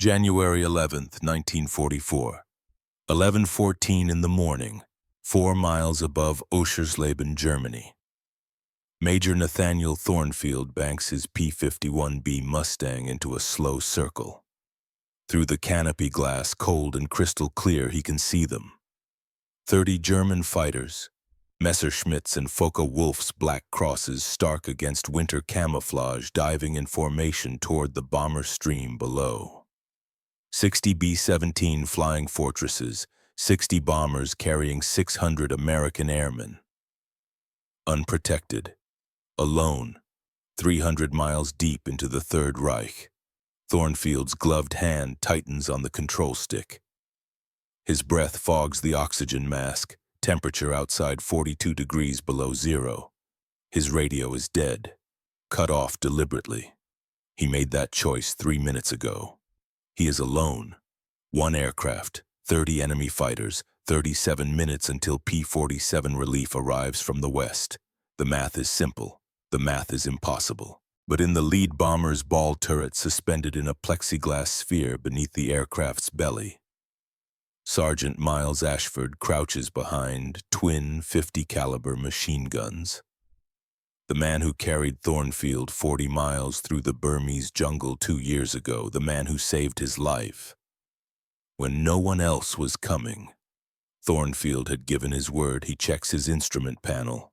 January 11th, 1944. 11:14 in the morning, 4 miles above Oschersleben, Germany. Major Nathaniel Thornfield banks his P-51B Mustang into a slow circle. Through the canopy glass, cold and crystal clear, he can see them. 30 German fighters, Messerschmitts and Focke-Wulf's black crosses stark against winter camouflage, diving in formation toward the bomber stream below. 60 B-17 flying fortresses, 60 bombers carrying 600 American airmen. Unprotected, alone, 300 miles deep into the Third Reich, Thornfield's gloved hand tightens on the control stick. His breath fogs the oxygen mask, temperature outside 42 degrees below zero. His radio is dead, cut off deliberately. He made that choice 3 minutes ago. He is alone. 1 aircraft, 30 enemy fighters, 37 minutes until P-47 relief arrives from the west. The math is simple. The math is impossible. But in the lead bomber's ball turret suspended in a plexiglass sphere beneath the aircraft's belly, Sergeant Miles Ashford crouches behind twin 50-caliber machine guns. The man who carried Thornfield 40 miles through the Burmese jungle 2 years ago, the man who saved his life. When no one else was coming, Thornfield had given his word. He checks his instrument panel.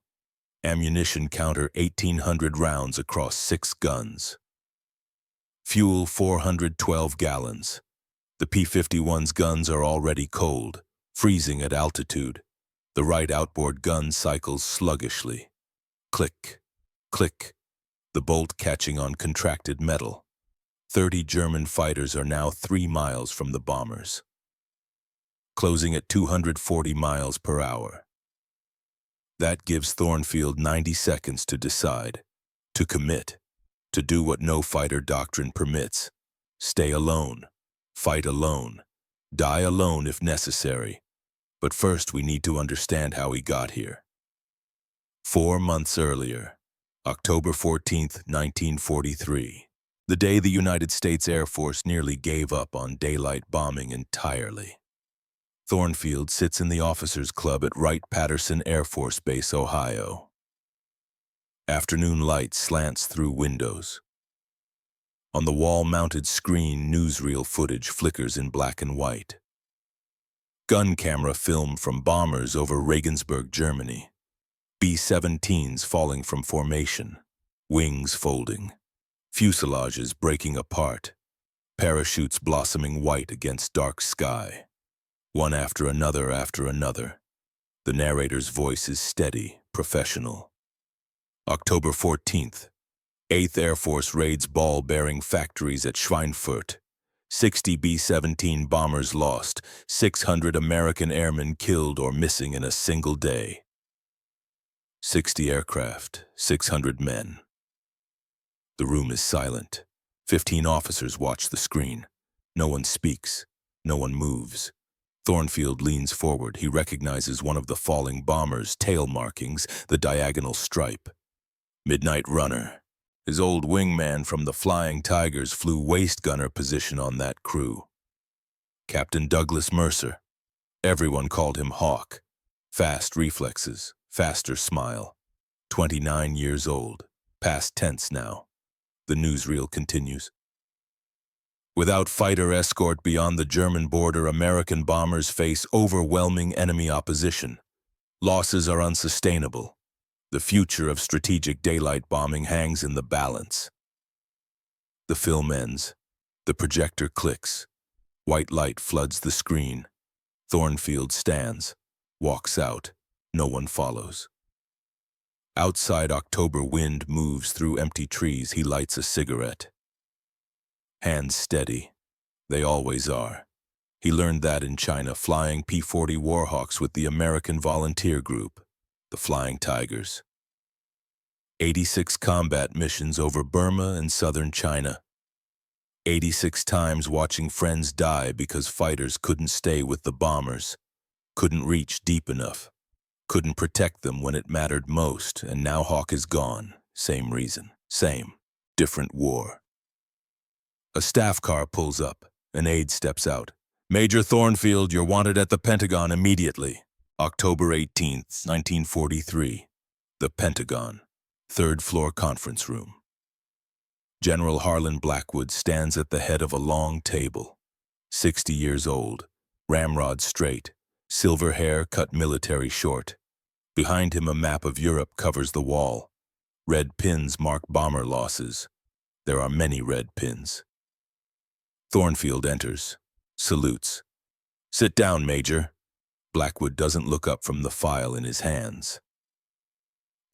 Ammunition counter 1,800 rounds across 6 guns. Fuel 412 gallons. The P-51's guns are already cold, freezing at altitude. The right outboard gun cycles sluggishly. Click, click, the bolt catching on contracted metal. 30 German fighters are now 3 miles from the bombers, closing at 240 miles per hour. That gives Thornfield 90 seconds to decide, to commit, to do what no fighter doctrine permits. Stay alone, fight alone, die alone if necessary. But first we need to understand how he got here. 4 months earlier, October 14th, 1943, the day the United States Air Force nearly gave up on daylight bombing entirely. Thornfield sits in the officers' club at Wright-Patterson Air Force Base, Ohio. Afternoon light slants through windows. On the wall-mounted screen, newsreel footage flickers in black and white. Gun camera film from bombers over Regensburg, Germany. B-17s falling from formation, wings folding, fuselages breaking apart, parachutes blossoming white against dark sky. One after another. The narrator's voice is steady, professional. October 14th, 8th Air Force raids ball-bearing factories at Schweinfurt. 60 B-17 bombers lost, 600 American airmen killed or missing in a single day. 60 aircraft, 600 men. The room is silent. 15 officers watch the screen. No one speaks. No one moves. Thornfield leans forward. He recognizes one of the falling bombers' tail markings, the diagonal stripe. Midnight Runner. His old wingman from the Flying Tigers flew waist gunner position on that crew. Captain Douglas Mercer. Everyone called him Hawk. Fast reflexes. Faster smile. 29 years old. Past tense now. The newsreel continues. Without fighter escort beyond the German border, American bombers face overwhelming enemy opposition. Losses are unsustainable. The future of strategic daylight bombing hangs in the balance. The film ends. The projector clicks. White light floods the screen. Thornfield stands, walks out. No one follows. Outside, October wind moves through empty trees. He lights a cigarette. Hands steady. They always are. He learned that in China, flying P-40 Warhawks with the American volunteer group, the Flying Tigers. 86 combat missions over Burma and southern China. 86 times watching friends die because fighters couldn't stay with the bombers, couldn't reach deep enough. Couldn't protect them when it mattered most, and now Hawk is gone. Same reason. Same. Different war. A staff car pulls up. An aide steps out. Major Thornfield, you're wanted at the Pentagon immediately. October 18th, 1943. The Pentagon, third floor conference room. General Harlan Blackwood stands at the head of a long table. 60 years old, ramrod straight, silver hair cut military short. Behind him a map of Europe covers the wall. Red pins mark bomber losses. There are many red pins. Thornfield enters, salutes. Sit down, Major. Blackwood doesn't look up from the file in his hands.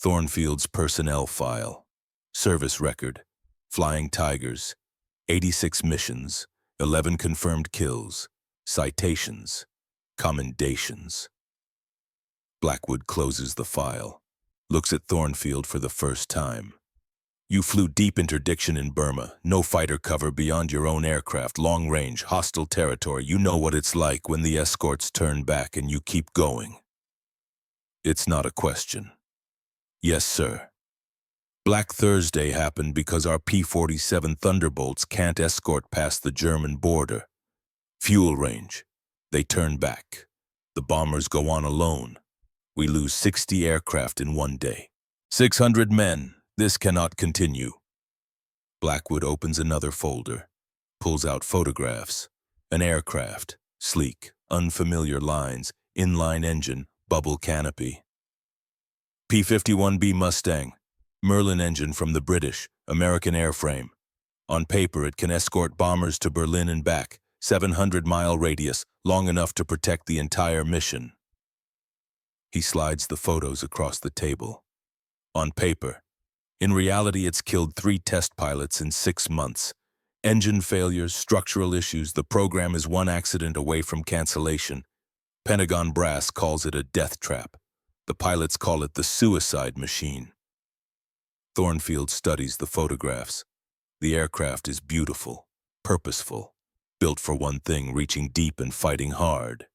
Thornfield's personnel file. Service record. Flying Tigers. 86 missions. 11 confirmed kills. Citations. Commendations. Blackwood closes the file. Looks at Thornfield for the first time. You flew deep interdiction in Burma, no fighter cover beyond your own aircraft, long range, hostile territory. You know what it's like when the escorts turn back and you keep going. It's not a question. Yes, sir. Black Thursday happened because our P-47 Thunderbolts can't escort past the German border. Fuel range. They turn back. The bombers go on alone. We lose 60 aircraft in one day. 600 men. This cannot continue. Blackwood opens another folder, pulls out photographs. An aircraft, sleek, unfamiliar lines, inline engine, bubble canopy. P-51B Mustang, Merlin engine from the British, American airframe. On paper, it can escort bombers to Berlin and back, 700-mile radius, long enough to protect the entire mission. He slides the photos across the table. On paper. In reality, it's killed 3 test pilots in 6 months. Engine failures, structural issues, the program is one accident away from cancellation. Pentagon brass calls it a death trap. The pilots call it the suicide machine. Thornfield studies the photographs. The aircraft is beautiful, purposeful, built for one thing, reaching deep and fighting hard.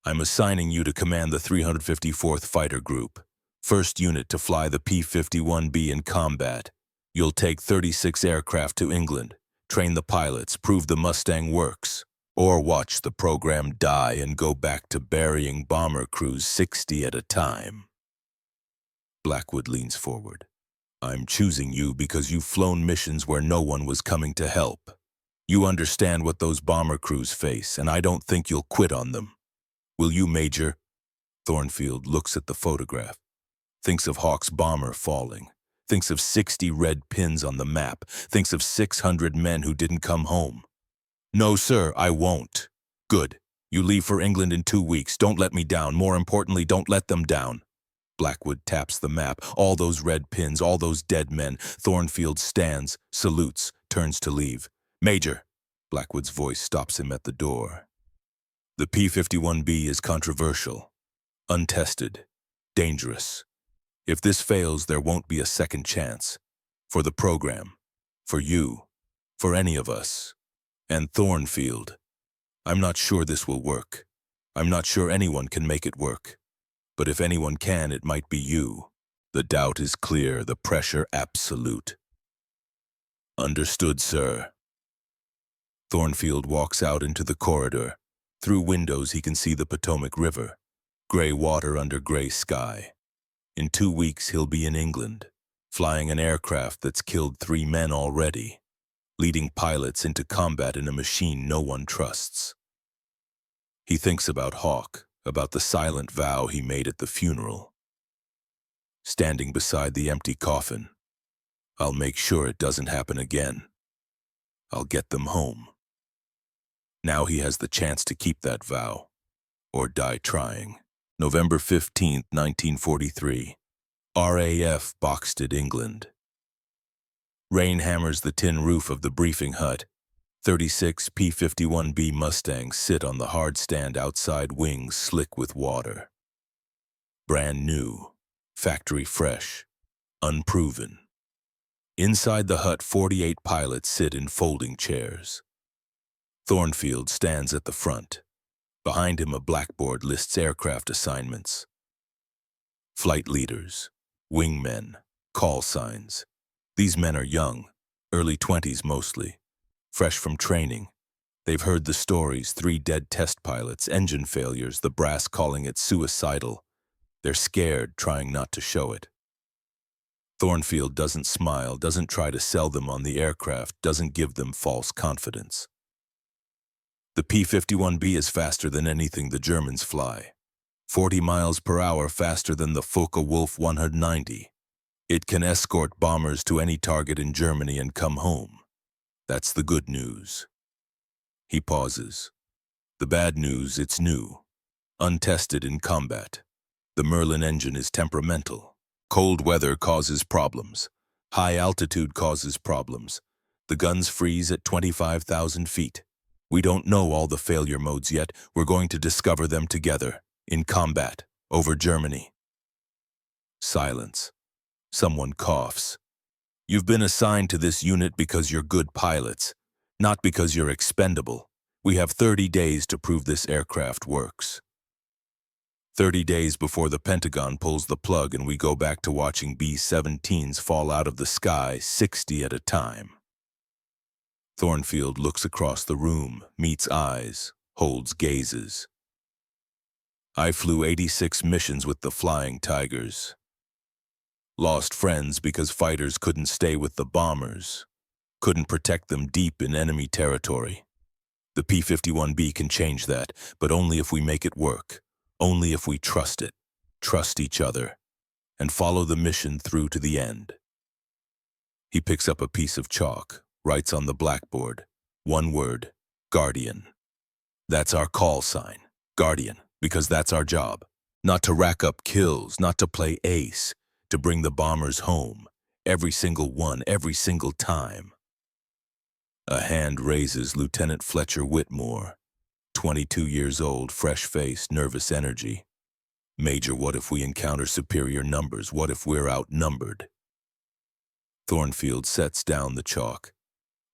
I'm assigning you to command the 354th Fighter Group. First unit to fly the P-51B in combat. You'll take 36 aircraft to England, train the pilots, prove the Mustang works, or watch the program die and go back to burying bomber crews 60 at a time. Blackwood leans forward. I'm choosing you because you've flown missions where no one was coming to help. You understand what those bomber crews face, and I don't think you'll quit on them. Will you, Major? Thornfield looks at the photograph. Thinks of Hawk's bomber falling, thinks of 60 red pins on the map, thinks of 600 men who didn't come home. No, sir, I won't. Good. You leave for England in 2 weeks. Don't let me down. More importantly, don't let them down. Blackwood taps the map. All those red pins, all those dead men. Thornfield stands, salutes, turns to leave. Major. Blackwood's voice stops him at the door. The P-51B is controversial, untested, dangerous. If this fails, there won't be a second chance. For the program, for you, for any of us. And Thornfield, I'm not sure this will work. I'm not sure anyone can make it work. But if anyone can, it might be you. The doubt is clear, the pressure absolute. Understood, sir. Thornfield walks out into the corridor. Through windows he can see the Potomac River. Gray water under gray sky. In 2 weeks he'll be in England, flying an aircraft that's killed 3 men already, leading pilots into combat in a machine no one trusts. He thinks about Hawk, about the silent vow he made at the funeral. Standing beside the empty coffin, I'll make sure it doesn't happen again. I'll get them home. Now he has the chance to keep that vow, or die trying. November 15th, 1943. RAF Boxted, England. Rain hammers the tin roof of the briefing hut. 36 P-51B Mustangs sit on the hard stand outside, wings slick with water. Brand new, factory fresh, unproven. Inside the hut, 48 pilots sit in folding chairs. Thornfield stands at the front. Behind him, a blackboard lists aircraft assignments. Flight leaders, wingmen, call signs. These men are young, early 20s mostly, fresh from training, They've heard the stories, 3 dead test pilots, engine failures, the brass calling it suicidal. They're scared, trying not to show it. Thornfield doesn't smile, doesn't try to sell them on the aircraft, doesn't give them false confidence. The P-51B is faster than anything the Germans fly. 40 miles per hour faster than the Focke-Wulf 190. It can escort bombers to any target in Germany and come home. That's the good news. He pauses. The bad news, it's new. Untested in combat. The Merlin engine is temperamental. Cold weather causes problems. High altitude causes problems. The guns freeze at 25,000 feet. We don't know all the failure modes yet. We're going to discover them together, in combat, over Germany. Silence. Someone coughs. You've been assigned to this unit because you're good pilots, not because you're expendable. We have 30 days to prove this aircraft works. 30 days before the Pentagon pulls the plug and we go back to watching B-17s fall out of the sky 60 at a time. Thornfield looks across the room, meets eyes, holds gazes. I flew 86 missions with the Flying Tigers. Lost friends because fighters couldn't stay with the bombers, couldn't protect them deep in enemy territory. The P-51B can change that, but only if we make it work, only if we trust it, trust each other, and follow the mission through to the end. He picks up a piece of chalk, writes on the blackboard, one word, Guardian. That's our call sign, Guardian, because that's our job. Not to rack up kills, not to play ace, to bring the bombers home, every single one, every single time. A hand raises Lieutenant Fletcher Whitmore, 22 years old, fresh-faced, nervous energy. Major, what if we encounter superior numbers? What if we're outnumbered? Thornfield sets down the chalk.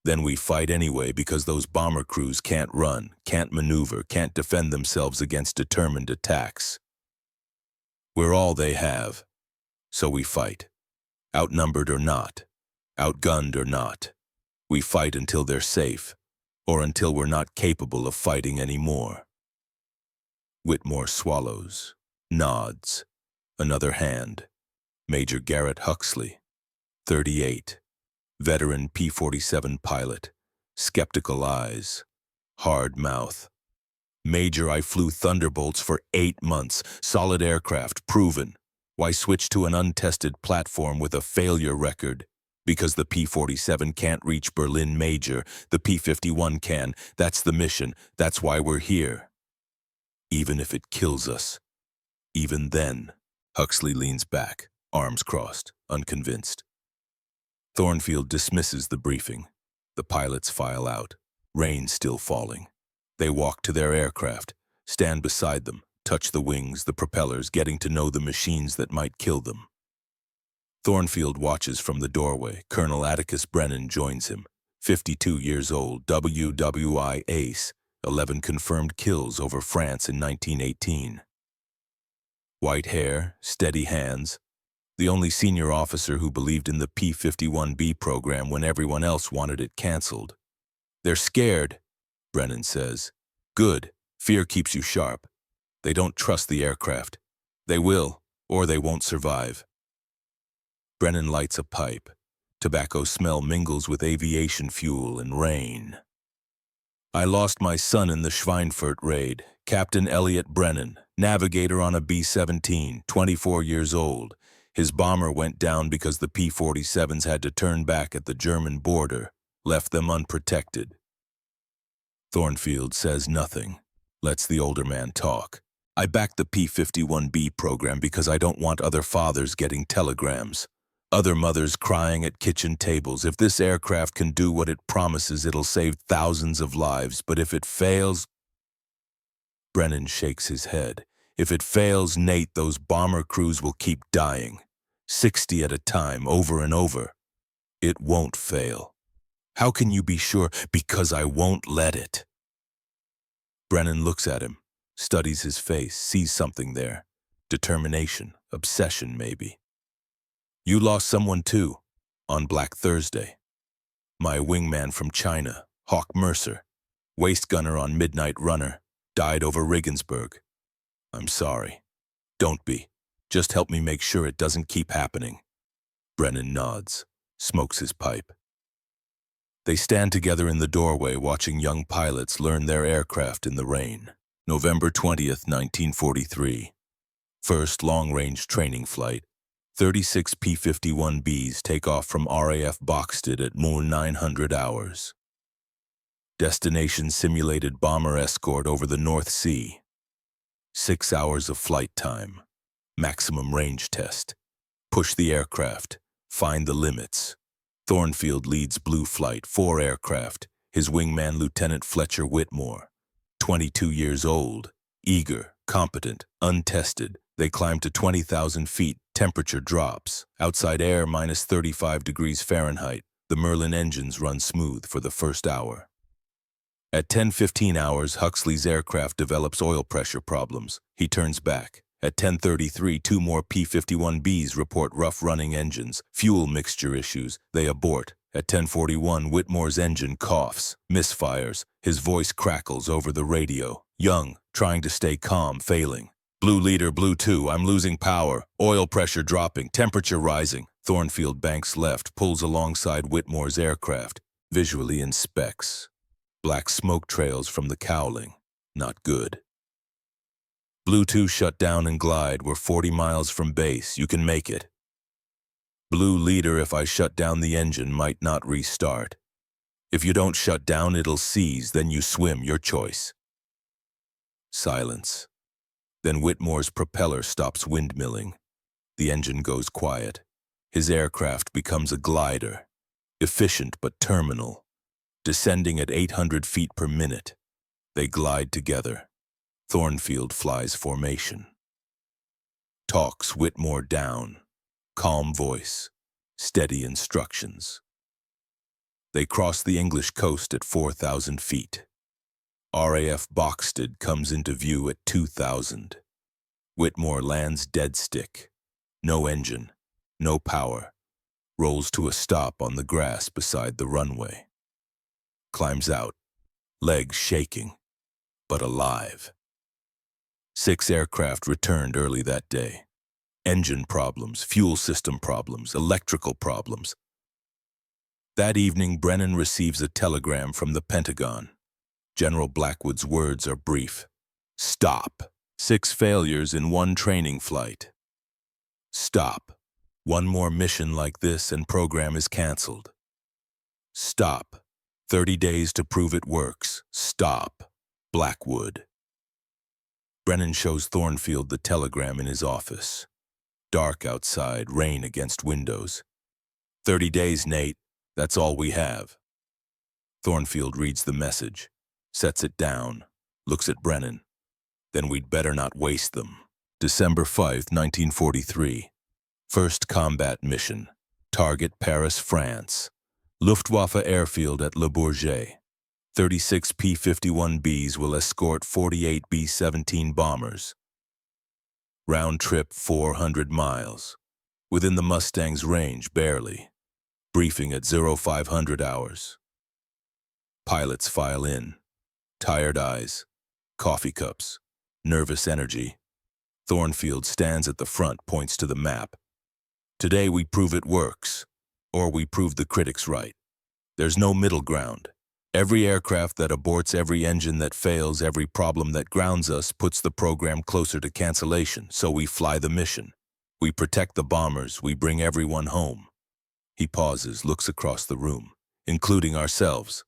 Then we fight anyway because those bomber crews can't run, can't maneuver, can't defend themselves against determined attacks. We're all they have. So we fight. Outnumbered or not, outgunned or not. We fight until they're safe, or until we're not capable of fighting anymore. Whitmore swallows, nods. Another hand. Major Garrett Huxley, 38. Veteran P-47 pilot. Skeptical eyes. Hard mouth. Major, I flew Thunderbolts for 8 months. Solid aircraft, proven. Why switch to an untested platform with a failure record? Because the P-47 can't reach Berlin, Major. The P-51 can. That's the mission. That's why we're here. Even if it kills us. Even then. Huxley leans back, arms crossed, unconvinced. Thornfield dismisses the briefing. The pilots file out. Rain still falling. They walk to their aircraft, stand beside them, touch the wings, the propellers, getting to know the machines that might kill them. Thornfield watches from the doorway. Colonel Atticus Brennan joins him, 52 years old, WWI ace, 11 confirmed kills over France in 1918. White hair, steady hands, the only senior officer who believed in the P-51B program when everyone else wanted it canceled. They're scared, Brennan says. Good, fear keeps you sharp. They don't trust the aircraft. They will, or they won't survive. Brennan lights a pipe. Tobacco smell mingles with aviation fuel and rain. I lost my son in the Schweinfurt raid. Captain Elliot Brennan, navigator on a B-17, 24 years old. His bomber went down because the P-47s had to turn back at the German border, left them unprotected. Thornfield says nothing, lets the older man talk. I backed the P-51B program because I don't want other fathers getting telegrams. Other mothers crying at kitchen tables. If this aircraft can do what it promises, it'll save thousands of lives. But if it fails... Brennan shakes his head. If it fails, Nate, those bomber crews will keep dying. 60 at a time, over and over. It won't fail. How can you be sure? Because I won't let it. Brennan looks at him, studies his face, sees something there. Determination, obsession maybe. You lost someone too, on Black Thursday. My wingman from China, Hawk Mercer. Waist gunner on Midnight Runner. Died over Regensburg. I'm sorry. Don't be. Just help me make sure it doesn't keep happening. Brennan nods, smokes his pipe. They stand together in the doorway watching young pilots learn their aircraft in the rain. November 20th, 1943. First long-range training flight. 36 P-51Bs take off from RAF Boxted at 900 hours. Destination simulated bomber escort over the North Sea. 6 hours of flight time. Maximum range test. Push the aircraft. Find the limits. Thornfield leads Blue Flight, 4 aircraft. His wingman Lieutenant Fletcher Whitmore. 22 years old. Eager, competent, untested. They climb to 20,000 feet. Temperature drops. Outside air minus 35 degrees Fahrenheit. The Merlin engines run smooth for the first hour. At 10:15 hours, Huxley's aircraft develops oil pressure problems. He turns back. At 10:33, 2 more P-51Bs report rough running engines, fuel mixture issues. They abort. At 10:41, Whitmore's engine coughs, misfires. His voice crackles over the radio. Young, trying to stay calm, failing. Blue leader, Blue 2, I'm losing power. Oil pressure dropping, temperature rising. Thornfield banks left, pulls alongside Whitmore's aircraft. Visually inspects. Black smoke trails from the cowling. Not good. Blue 2 shut down and glide. We're 40 miles from base. You can make it. Blue leader, if I shut down the engine, might not restart. If you don't shut down, it'll seize. Then you swim, your choice. Silence. Then Whitmore's propeller stops windmilling. The engine goes quiet. His aircraft becomes a glider. Efficient but terminal. Descending at 800 feet per minute. They glide together. Thornfield flies formation. Talks Whitmore down. Calm voice. Steady instructions. They cross the English coast at 4,000 feet. RAF Boxted comes into view at 2,000. Whitmore lands dead stick. No engine. No power. Rolls to a stop on the grass beside the runway. Climbs out. Legs shaking. But alive. 6 aircraft returned early that day. Engine problems, fuel system problems, electrical problems. That evening, Brennan receives a telegram from the Pentagon. General Blackwood's words are brief. Stop. 6 failures in 1 training flight. Stop. 1 more mission like this and program is canceled. Stop. 30 days to prove it works. Stop. Blackwood. Brennan shows Thornfield the telegram in his office. Dark outside, rain against windows. 30 days, Nate. That's all we have. Thornfield reads the message, sets it down, looks at Brennan. Then we'd better not waste them. December 5, 1943. First combat mission. Target Paris, France. Luftwaffe airfield at Le Bourget. 36 P-51Bs will escort 48 B-17 bombers. Round trip 400 miles. Within the Mustang's range, barely. Briefing at 0500 hours. Pilots file in. Tired eyes. Coffee cups. Nervous energy. Thornfield stands at the front, points to the map. Today we prove it works. Or we prove the critics right. There's no middle ground. Every aircraft that aborts, every engine that fails, every problem that grounds us puts the program closer to cancellation, so we fly the mission. We protect the bombers, we bring everyone home. He pauses, looks across the room, including ourselves.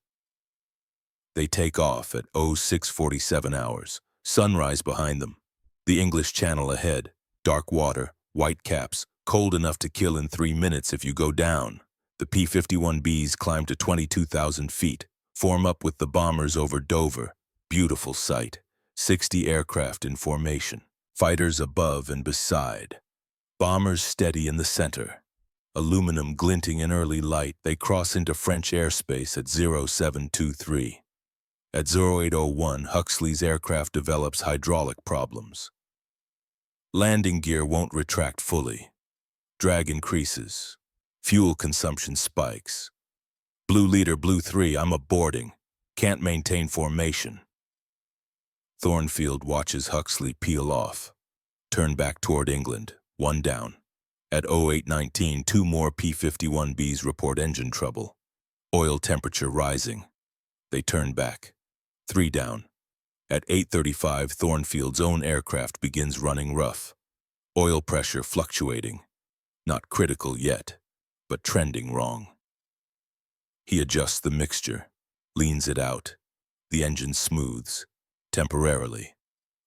They take off at 0647 hours, sunrise behind them. The English Channel ahead, dark water, white caps, cold enough to kill in 3 minutes if you go down. The P-51Bs climb to 22,000 feet. Form up with the bombers over Dover. Beautiful sight. 60 aircraft in formation. Fighters above and beside. Bombers steady in the center. Aluminum glinting in early light, they cross into French airspace at 0723. At 0801, Huxley's aircraft develops hydraulic problems. Landing gear won't retract fully. Drag increases. Fuel consumption spikes. Blue leader, Blue 3, I'm aborting. Can't maintain formation. Thornfield watches Huxley peel off. Turn back toward England, 1 down. At 0819, 2 more P-51Bs report engine trouble. Oil temperature rising. They turn back. 3 down. At 8:35, Thornfield's own aircraft begins running rough. Oil pressure fluctuating. Not critical yet, but trending wrong. He adjusts the mixture, leans it out. The engine smooths, temporarily.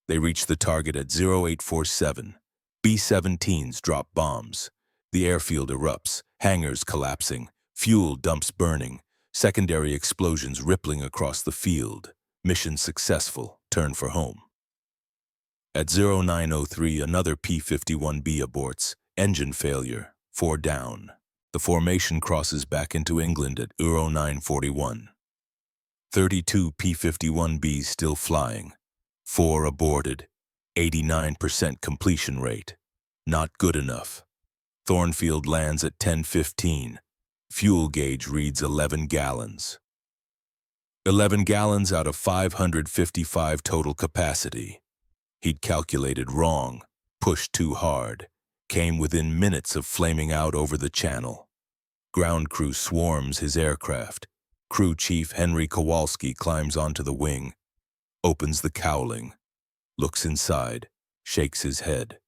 They reach the target at 0847. B-17s drop bombs. The airfield erupts, hangars collapsing, fuel dumps burning, secondary explosions rippling across the field. Mission successful, turn for home. At 0903, another P-51B aborts, engine failure, 4 down. The formation crosses back into England at 0941. 32 P-51Bs still flying, 4 aborted, 89% completion rate. Not good enough. Thornfield lands at 10:15. Fuel gauge reads 11 gallons. 11 gallons out of 555 total capacity. He'd calculated wrong, pushed too hard, came within minutes of flaming out over the channel. Ground crew swarms his aircraft. Crew Chief Henry Kowalski climbs onto the wing, opens the cowling, looks inside, shakes his head.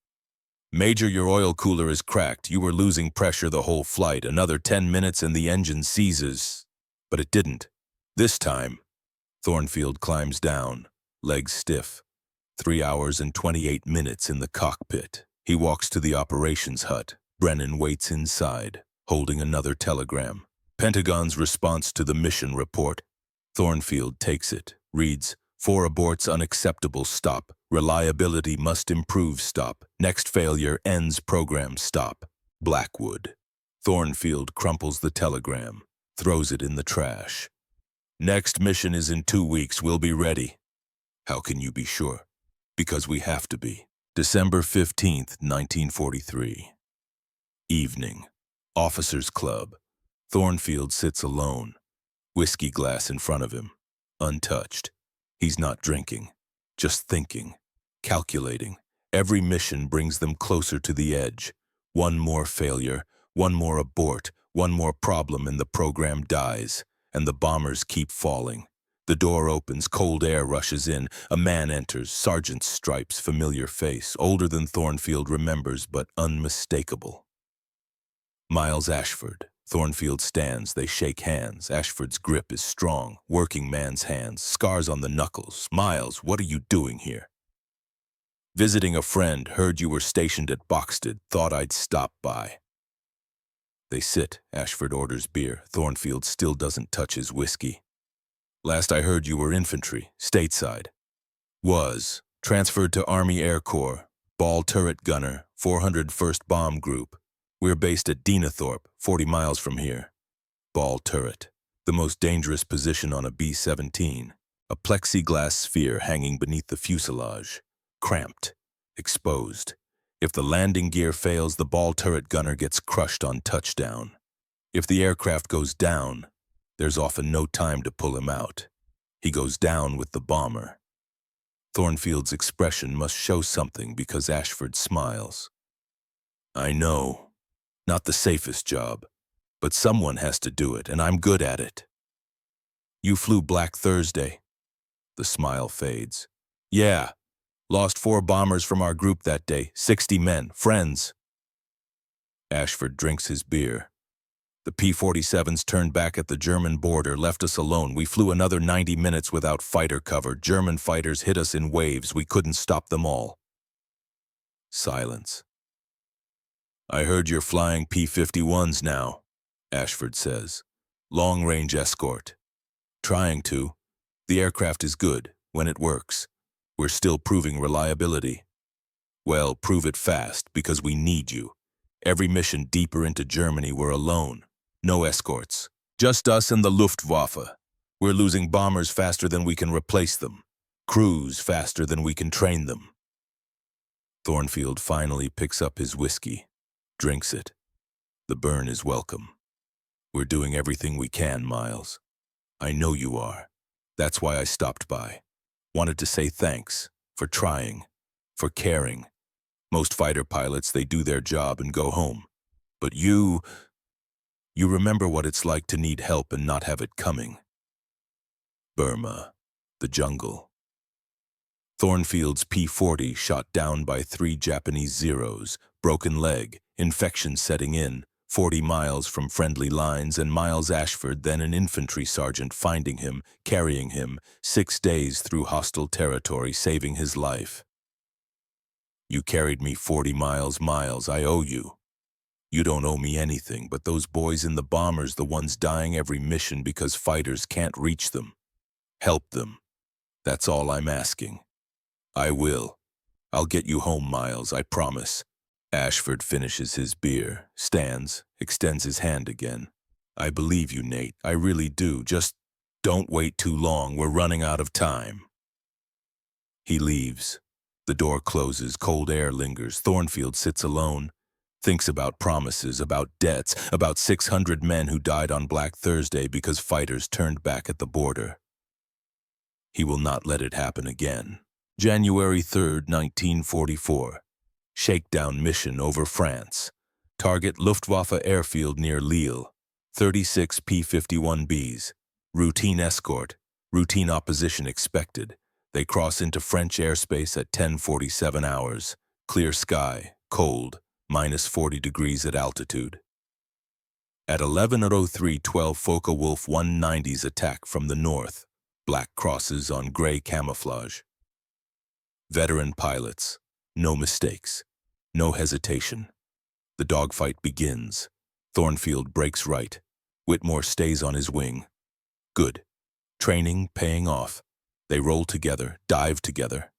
"Major, your oil cooler is cracked. You were losing pressure the whole flight. Another 10 minutes and the engine seizes." But it didn't. This time, Thornfield climbs down, legs stiff. 3 hours and 28 minutes in the cockpit. He walks to the operations hut. Brennan waits inside, holding another telegram. Pentagon's response to the mission report. Thornfield takes it, reads, 4 aborts unacceptable, stop. Reliability must improve, stop. Next failure ends program, stop. Blackwood. Thornfield crumples the telegram, throws it in the trash. "Next mission is in 2 weeks, we'll be ready." "How can you be sure?" "Because we have to be." December 15th, 1943. Evening. Officers' Club. Thornfield sits alone. Whiskey glass in front of him. Untouched. He's not drinking. Just thinking. Calculating. Every mission brings them closer to the edge. One more failure. One more abort. One more problem and the program dies. And the bombers keep falling. The door opens, cold air rushes in. A man enters, sergeant's stripes, familiar face, older than Thornfield remembers, but unmistakable. Miles Ashford. Thornfield stands, they shake hands. Ashford's grip is strong, working man's hands, scars on the knuckles. "Miles, what are you doing here?" "Visiting a friend, heard you were stationed at Boxted, thought I'd stop by." They sit, Ashford orders beer. Thornfield still doesn't touch his whiskey. "Last I heard you were infantry, stateside." "Was. Transferred to Army Air Corps, ball turret gunner, 401st Bomb Group. We're based at Dinathorpe, 40 miles from here." Ball turret. The most dangerous position on a B-17. A plexiglass sphere hanging beneath the fuselage. Cramped. Exposed. If the landing gear fails, the ball turret gunner gets crushed on touchdown. If the aircraft goes down, there's often no time to pull him out. He goes down with the bomber. Thornfield's expression must show something because Ashford smiles. "I know. Not the safest job, but someone has to do it, and I'm good at it." "You flew Black Thursday." The smile fades. "Yeah. Lost 4 bombers from our group that day, 60 men, friends." Ashford drinks his beer. "The P-47s turned back at the German border, left us alone. We flew another 90 minutes without fighter cover. German fighters hit us in waves. We couldn't stop them all." Silence. "I heard you're flying P-51s now," Ashford says. "Long-range escort." "Trying to. The aircraft is good, when it works. We're still proving reliability." "Well, prove it fast, because we need you. Every mission deeper into Germany, we're alone. No escorts. Just us and the Luftwaffe. We're losing bombers faster than we can replace them. Crews faster than we can train them." Thornfield finally picks up his whiskey, drinks it. The burn is welcome. "We're doing everything we can, Miles. I know you are. That's why I stopped by. Wanted to say thanks for trying, for caring. Most fighter pilots, they do their job and go home. But you remember what it's like to need help and not have it coming. Burma, the jungle. Thornfield's P-40 shot down by 3 Japanese Zeros, broken leg, infection setting in, 40 miles from friendly lines, and Miles Ashford, then an infantry sergeant, finding him, carrying him, 6 days through hostile territory, saving his life. You carried me 40 miles, Miles, I owe you. You don't owe me anything, but those boys in the bombers, the ones dying every mission because fighters can't reach them. Help them. That's all I'm asking. I will. I'll get you home, Miles, I promise. Ashford finishes his beer, stands, extends his hand again. I believe you, Nate. I really do. Just don't wait too long. We're running out of time. He leaves. The door closes. Cold air lingers. Thornfield sits alone. Thinks about promises, about debts, about 600 men who died on Black Thursday because fighters turned back at the border. He will not let it happen again. January 3rd, 1944. Shakedown mission over France. Target Luftwaffe airfield near Lille. 36 P-51Bs. Routine escort. Routine opposition expected. They cross into French airspace at 10:47 hours. Clear sky, cold, minus 40 degrees at altitude. At 11:03, 12 Focke-Wulf 190s attack from the north. Black crosses on gray camouflage. Veteran pilots. No mistakes. No hesitation. The dogfight begins. Thornfield breaks right. Whitmore stays on his wing. Good. Training paying off. They roll together, dive together.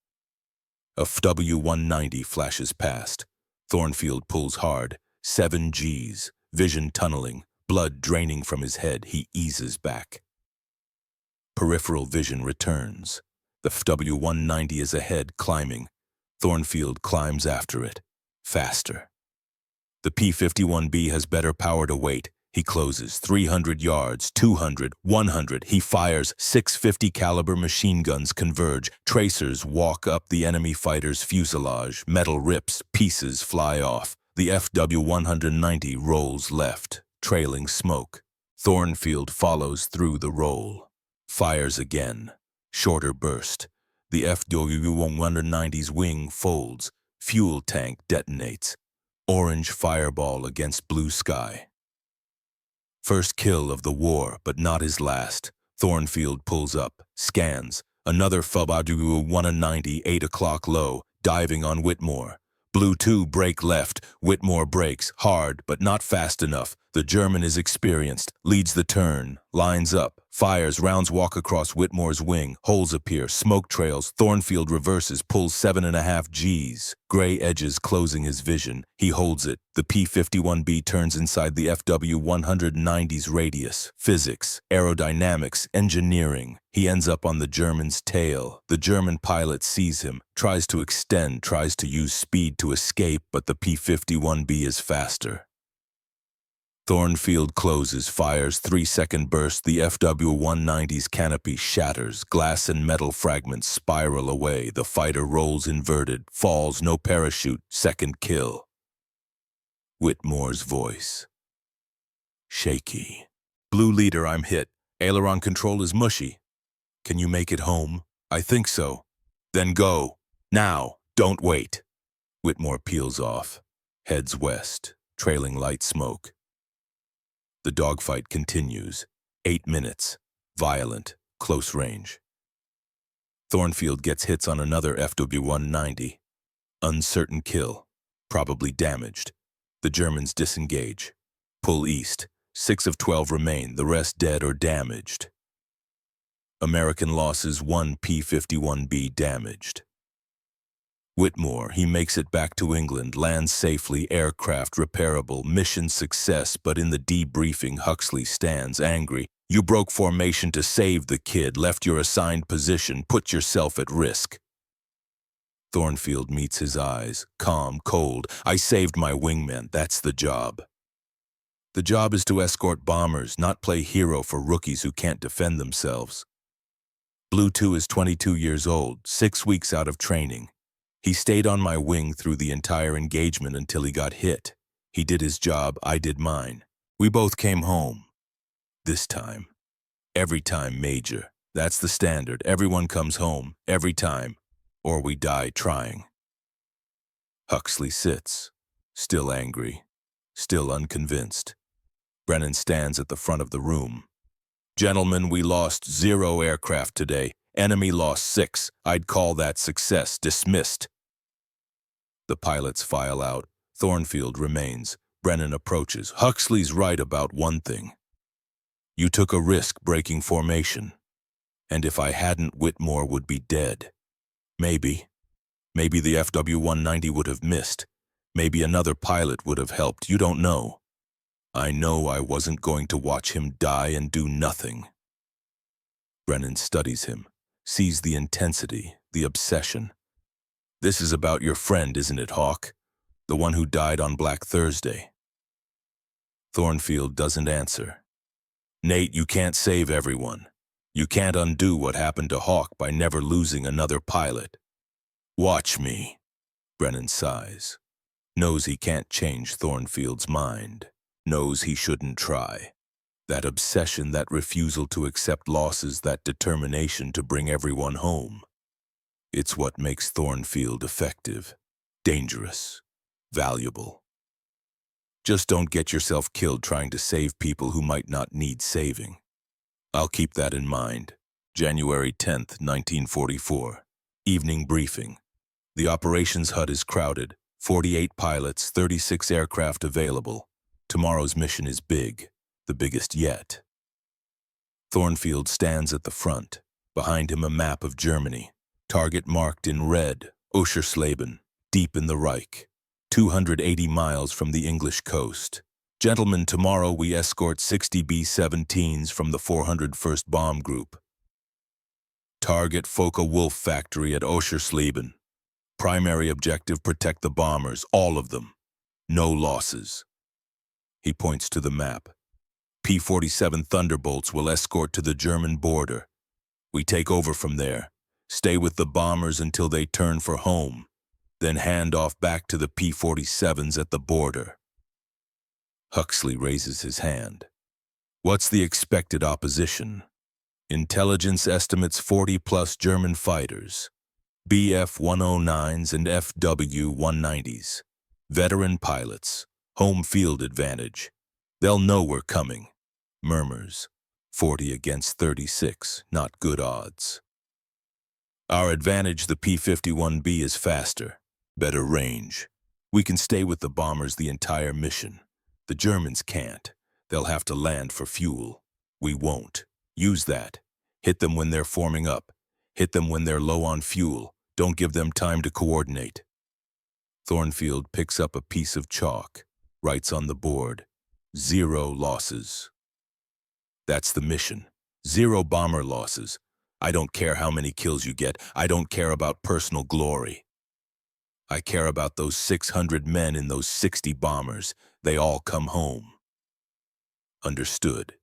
A FW-190 flashes past. Thornfield pulls hard. 7 Gs. Vision tunneling. Blood draining from his head. He eases back. Peripheral vision returns. The FW-190 is ahead, climbing. Thornfield climbs after it. Faster. The P-51B has better power to weight. He closes. 300 yards, 200, 100. He fires. 650 caliber machine guns converge. Tracers walk up the enemy fighter's fuselage. Metal rips. Pieces fly off. The FW-190 rolls left, trailing smoke. Thornfield follows through the roll. Fires again. Shorter burst. The FW-190's wing folds. Fuel tank detonates. Orange fireball against blue sky. First kill of the war, but not his last. Thornfield pulls up, scans. Another FW-190, 8 o'clock low, diving on Whitmore. Blue 2 break left. Whitmore brakes, hard, but not fast enough. The German is experienced, leads the turn, lines up, fires, rounds walk across Whitmore's wing, holes appear, smoke trails, Thornfield reverses, pulls 7.5 Gs. Gray edges closing his vision. He holds it. The P-51B turns inside the FW-190's radius. Physics, aerodynamics, engineering. He ends up on the German's tail. The German pilot sees him, tries to extend, tries to use speed to escape, but the P-51B is faster. Thornfield closes, fires, 3-second burst. The FW-190's canopy shatters. Glass and metal fragments spiral away. The fighter rolls inverted, falls, no parachute, second kill. Whitmore's voice. Shaky. Blue leader, I'm hit. Aileron control is mushy. Can you make it home? I think so. Then go. Now. Don't wait. Whitmore peels off. Heads west, trailing light smoke. The dogfight continues. 8 minutes. Violent. Close range. Thornfield gets hits on another FW-190. Uncertain kill. Probably damaged. The Germans disengage. Pull east. 6 of 12 remain, the rest dead or damaged. American losses: 1 P-51B damaged. Whitmore, he makes it back to England, lands safely, aircraft repairable, mission success, but in the debriefing Huxley stands angry. You broke formation to save the kid, left your assigned position, put yourself at risk. Thornfield meets his eyes, calm, cold. I saved my wingman, that's the job. The job is to escort bombers, not play hero for rookies who can't defend themselves. WW2 is 22 years old, 6 weeks out of training. He stayed on my wing through the entire engagement until he got hit. He did his job, I did mine. We both came home. This time. Every time, Major. That's the standard. Everyone comes home, every time. Or we die trying. Huxley sits, still angry, still unconvinced. Brennan stands at the front of the room. Gentlemen, we lost 0 aircraft today. Enemy lost 6. I'd call that success. Dismissed. The pilots file out. Thornfield remains. Brennan approaches. Huxley's right about one thing. You took a risk breaking formation. And if I hadn't, Whitmore would be dead. Maybe the FW-190 would have missed. Maybe another pilot would have helped. You don't know. I know I wasn't going to watch him die and do nothing. Brennan studies him, sees the intensity, the obsession. This is about your friend, isn't it, Hawk? The one who died on Black Thursday. Thornfield doesn't answer. Nate, you can't save everyone. You can't undo what happened to Hawk by never losing another pilot. Watch me. Brennan sighs. Knows he can't change Thornfield's mind. Knows he shouldn't try. That obsession, that refusal to accept losses, that determination to bring everyone home. It's what makes Thornfield effective, dangerous, valuable. Just don't get yourself killed trying to save people who might not need saving. I'll keep that in mind. January 10th, 1944. Evening briefing. The operations hut is crowded. 48 pilots, 36 aircraft available. Tomorrow's mission is big, the biggest yet. Thornfield stands at the front. Behind him a map of Germany. Target marked in red, Oschersleben, deep in the Reich. 280 miles from the English coast. Gentlemen, tomorrow we escort 60 B-17s from the 401st Bomb Group. Target Focke-Wulf factory at Oschersleben. Primary objective, protect the bombers, all of them. No losses. He points to the map. P-47 Thunderbolts will escort to the German border. We take over from there, stay with the bombers until they turn for home, then hand off back to the P-47s at the border. Huxley raises his hand. What's the expected opposition? Intelligence estimates 40-plus German fighters, BF-109s and FW-190s, veteran pilots, home field advantage. They'll know we're coming. Murmurs. 40 against 36, not good odds. Our advantage, the P-51B, is faster, better range. We can stay with the bombers the entire mission. The Germans can't. They'll have to land for fuel. We won't. Use that. Hit them when they're forming up. Hit them when they're low on fuel. Don't give them time to coordinate. Thornfield picks up a piece of chalk, writes on the board, 0 losses. That's the mission. 0 bomber losses. I don't care how many kills you get. I don't care about personal glory. I care about those 600 men in those 60 bombers. They all come home. Understood.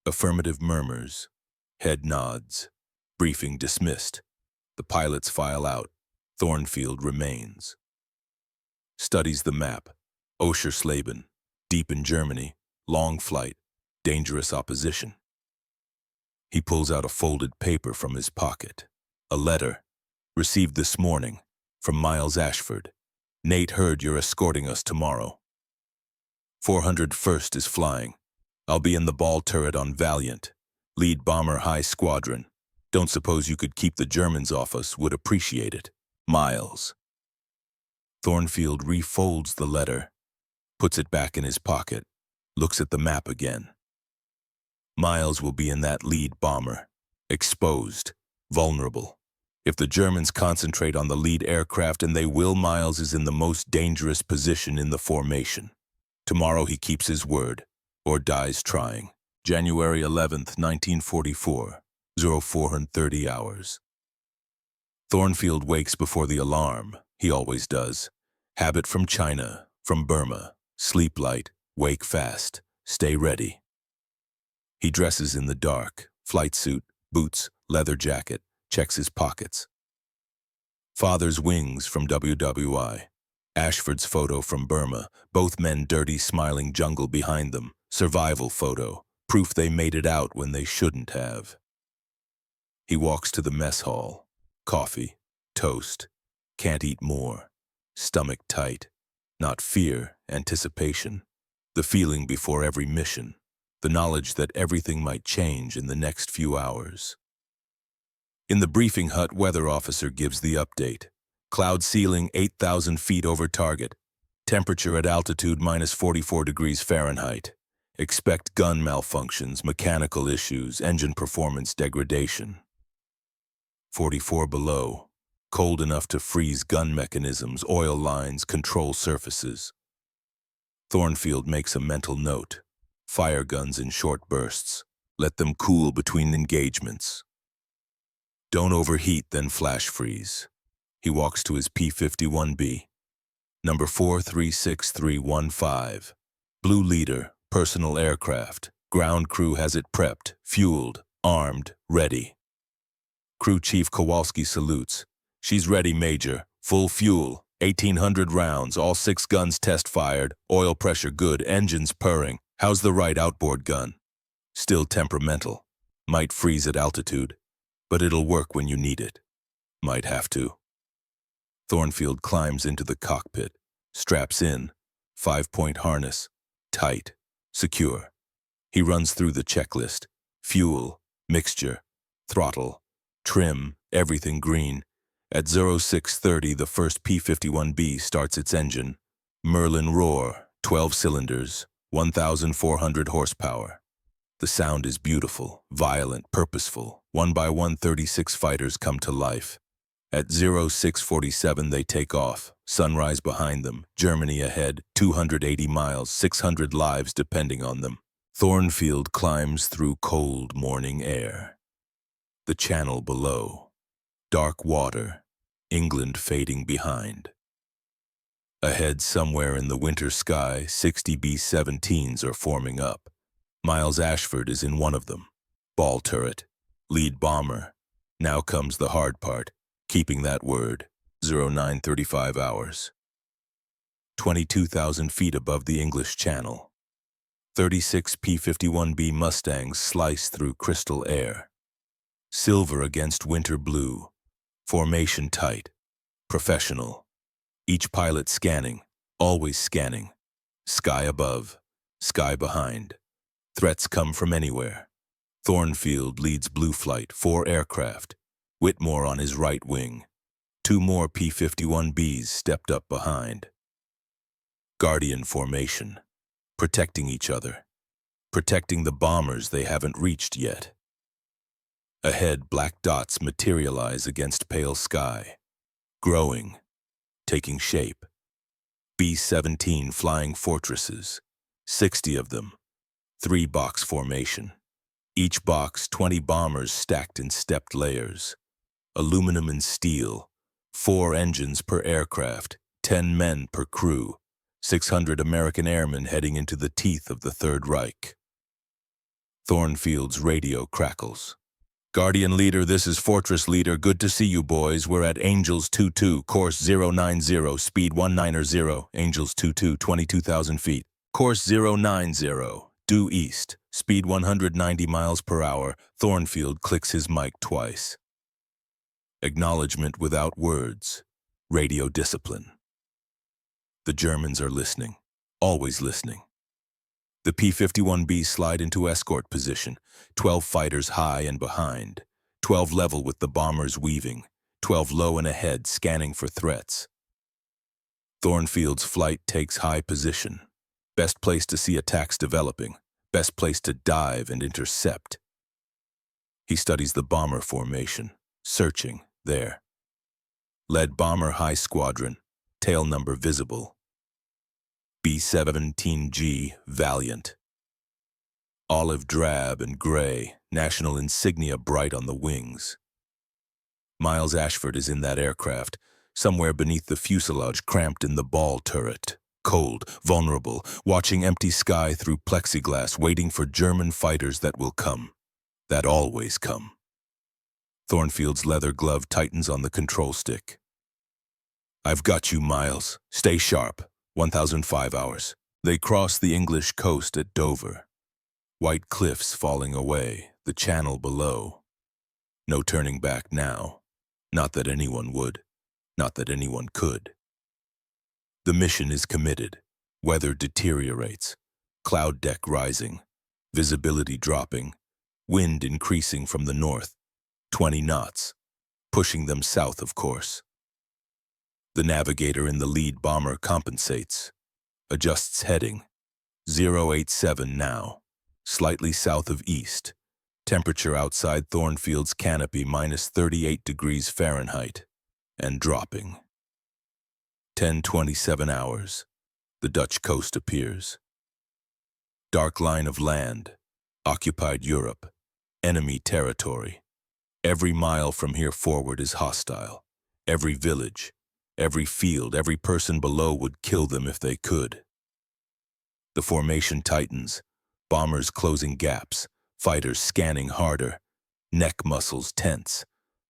Affirmative murmurs. Head nods. Briefing dismissed. The pilots file out. Thornfield remains. Studies the map. Oschersleben. Deep in Germany. Long flight. Dangerous opposition. He pulls out a folded paper from his pocket. A letter. Received this morning. From Miles Ashford. Nate heard you're escorting us tomorrow. 401st is flying. I'll be in the ball turret on Valiant. Lead bomber high squadron. Don't suppose you could keep the Germans off us, would appreciate it. Miles. Thornfield refolds the letter, puts it back in his pocket, looks at the map again. Miles will be in that lead bomber. Exposed. Vulnerable. If the Germans concentrate on the lead aircraft, and they will, Miles is in the most dangerous position in the formation. Tomorrow he keeps his word, or dies trying. January 11th, 1944, 0430 hours. Thornfield wakes before the alarm. He always does. Habit from China, from Burma. Sleep light, wake fast, stay ready. He dresses in the dark, flight suit, Boots, leather jacket, checks his pockets. Father's wings from WWI. Ashford's photo from Burma, both men dirty smiling jungle behind them. Survival photo, proof they made it out when they shouldn't have. He walks to the mess hall. Coffee, toast, can't eat more. Stomach tight. Not fear, anticipation. The feeling before every mission. The knowledge that everything might change in the next few hours. In the briefing hut, weather officer gives the update. Cloud ceiling 8,000 feet over target. Temperature at altitude minus 44 degrees Fahrenheit. Expect gun malfunctions, mechanical issues, engine performance degradation. 44 below. Cold enough to freeze gun mechanisms, oil lines, control surfaces. Thornfield makes a mental note. Fire guns in short bursts. Let them cool between engagements. Don't overheat, then flash freeze. He walks to his P-51B. Number 436315. Blue Leader, personal aircraft. Ground crew has it prepped, fueled, armed, ready. Crew Chief Kowalski salutes. She's ready, Major. Full fuel. 1,800 rounds, all 6 guns test fired. Oil pressure good, engines purring. How's the right outboard gun? Still temperamental. Might freeze at altitude. But it'll work when you need it. Might have to. Thornfield climbs into the cockpit. Straps in. 5-point harness. Tight. Secure. He runs through the checklist. Fuel. Mixture. Throttle. Trim. Everything green. At 0630, the first P-51B starts its engine. Merlin roar. 12 cylinders. 1,400 horsepower. The sound is beautiful, violent, purposeful. 1 by 1, 36 fighters come to life. At 0647, they take off. Sunrise behind them, Germany ahead, 280 miles, 600 lives depending on them. Thornfield climbs through cold morning air. The channel below. Dark water, England fading behind. Ahead somewhere in the winter sky, 60 B-17s are forming up. Miles Ashford is in one of them. Ball turret, lead bomber. Now comes the hard part, keeping that word. 0935 hours. 22,000 feet above the English Channel. 36 P-51B Mustangs slice through crystal air. Silver against winter blue. Formation tight. Professional. Each pilot scanning, always scanning. Sky above, sky behind. Threats come from anywhere. Thornfield leads Blue Flight, 4 aircraft. Whitmore on his right wing. 2 more P-51Bs stepped up behind. Guardian formation. Protecting each other. Protecting the bombers they haven't reached yet. Ahead, black dots materialize against pale sky. Growing. Taking shape. B-17 flying fortresses. 60 of them. 3-box formation. Each box 20 bombers stacked in stepped layers. Aluminum and steel. 4 engines per aircraft. 10 men per crew. 600 American airmen heading into the teeth of the Third Reich. Thornfield's radio crackles. Guardian Leader, this is Fortress Leader. Good to see you, boys. We're at Angels 22, course 090, speed 190. Angels 22, 22,000 feet. Course 090, due east, speed 190 miles per hour. Thornfield clicks his mic twice. Acknowledgement without words. Radio discipline. The Germans are listening. Always listening. The P-51B slide into escort position, 12 fighters high and behind, 12 level with the bombers weaving, 12 low and ahead scanning for threats. Thornfield's flight takes high position. Best place to see attacks developing, best place to dive and intercept. He studies the bomber formation, searching, there. Lead bomber high squadron, tail number visible. B-17G, Valiant. Olive drab and gray, national insignia bright on the wings. Miles Ashford is in that aircraft, somewhere beneath the fuselage cramped in the ball turret. Cold, vulnerable, watching empty sky through plexiglass, waiting for German fighters that will come. That always come. Thornfield's leather glove tightens on the control stick. I've got you, Miles. Stay sharp. 1005 hours. They cross the English coast at Dover. White cliffs falling away, the channel below. No turning back now. Not that anyone would. Not that anyone could. The mission is committed. Weather deteriorates. Cloud deck rising. Visibility dropping. Wind increasing from the north. 20 knots. Pushing them south, of course. The navigator in the lead bomber compensates. Adjusts heading. 087 now. Slightly south of east. Temperature outside Thornfield's canopy minus 38 degrees Fahrenheit. And dropping. 10:27 hours. The Dutch coast appears. Dark line of land. Occupied Europe. Enemy territory. Every mile from here forward is hostile. Every village, every field, every person below would kill them if they could. The formation tightens. Bombers closing gaps. Fighters scanning harder. Neck muscles tense.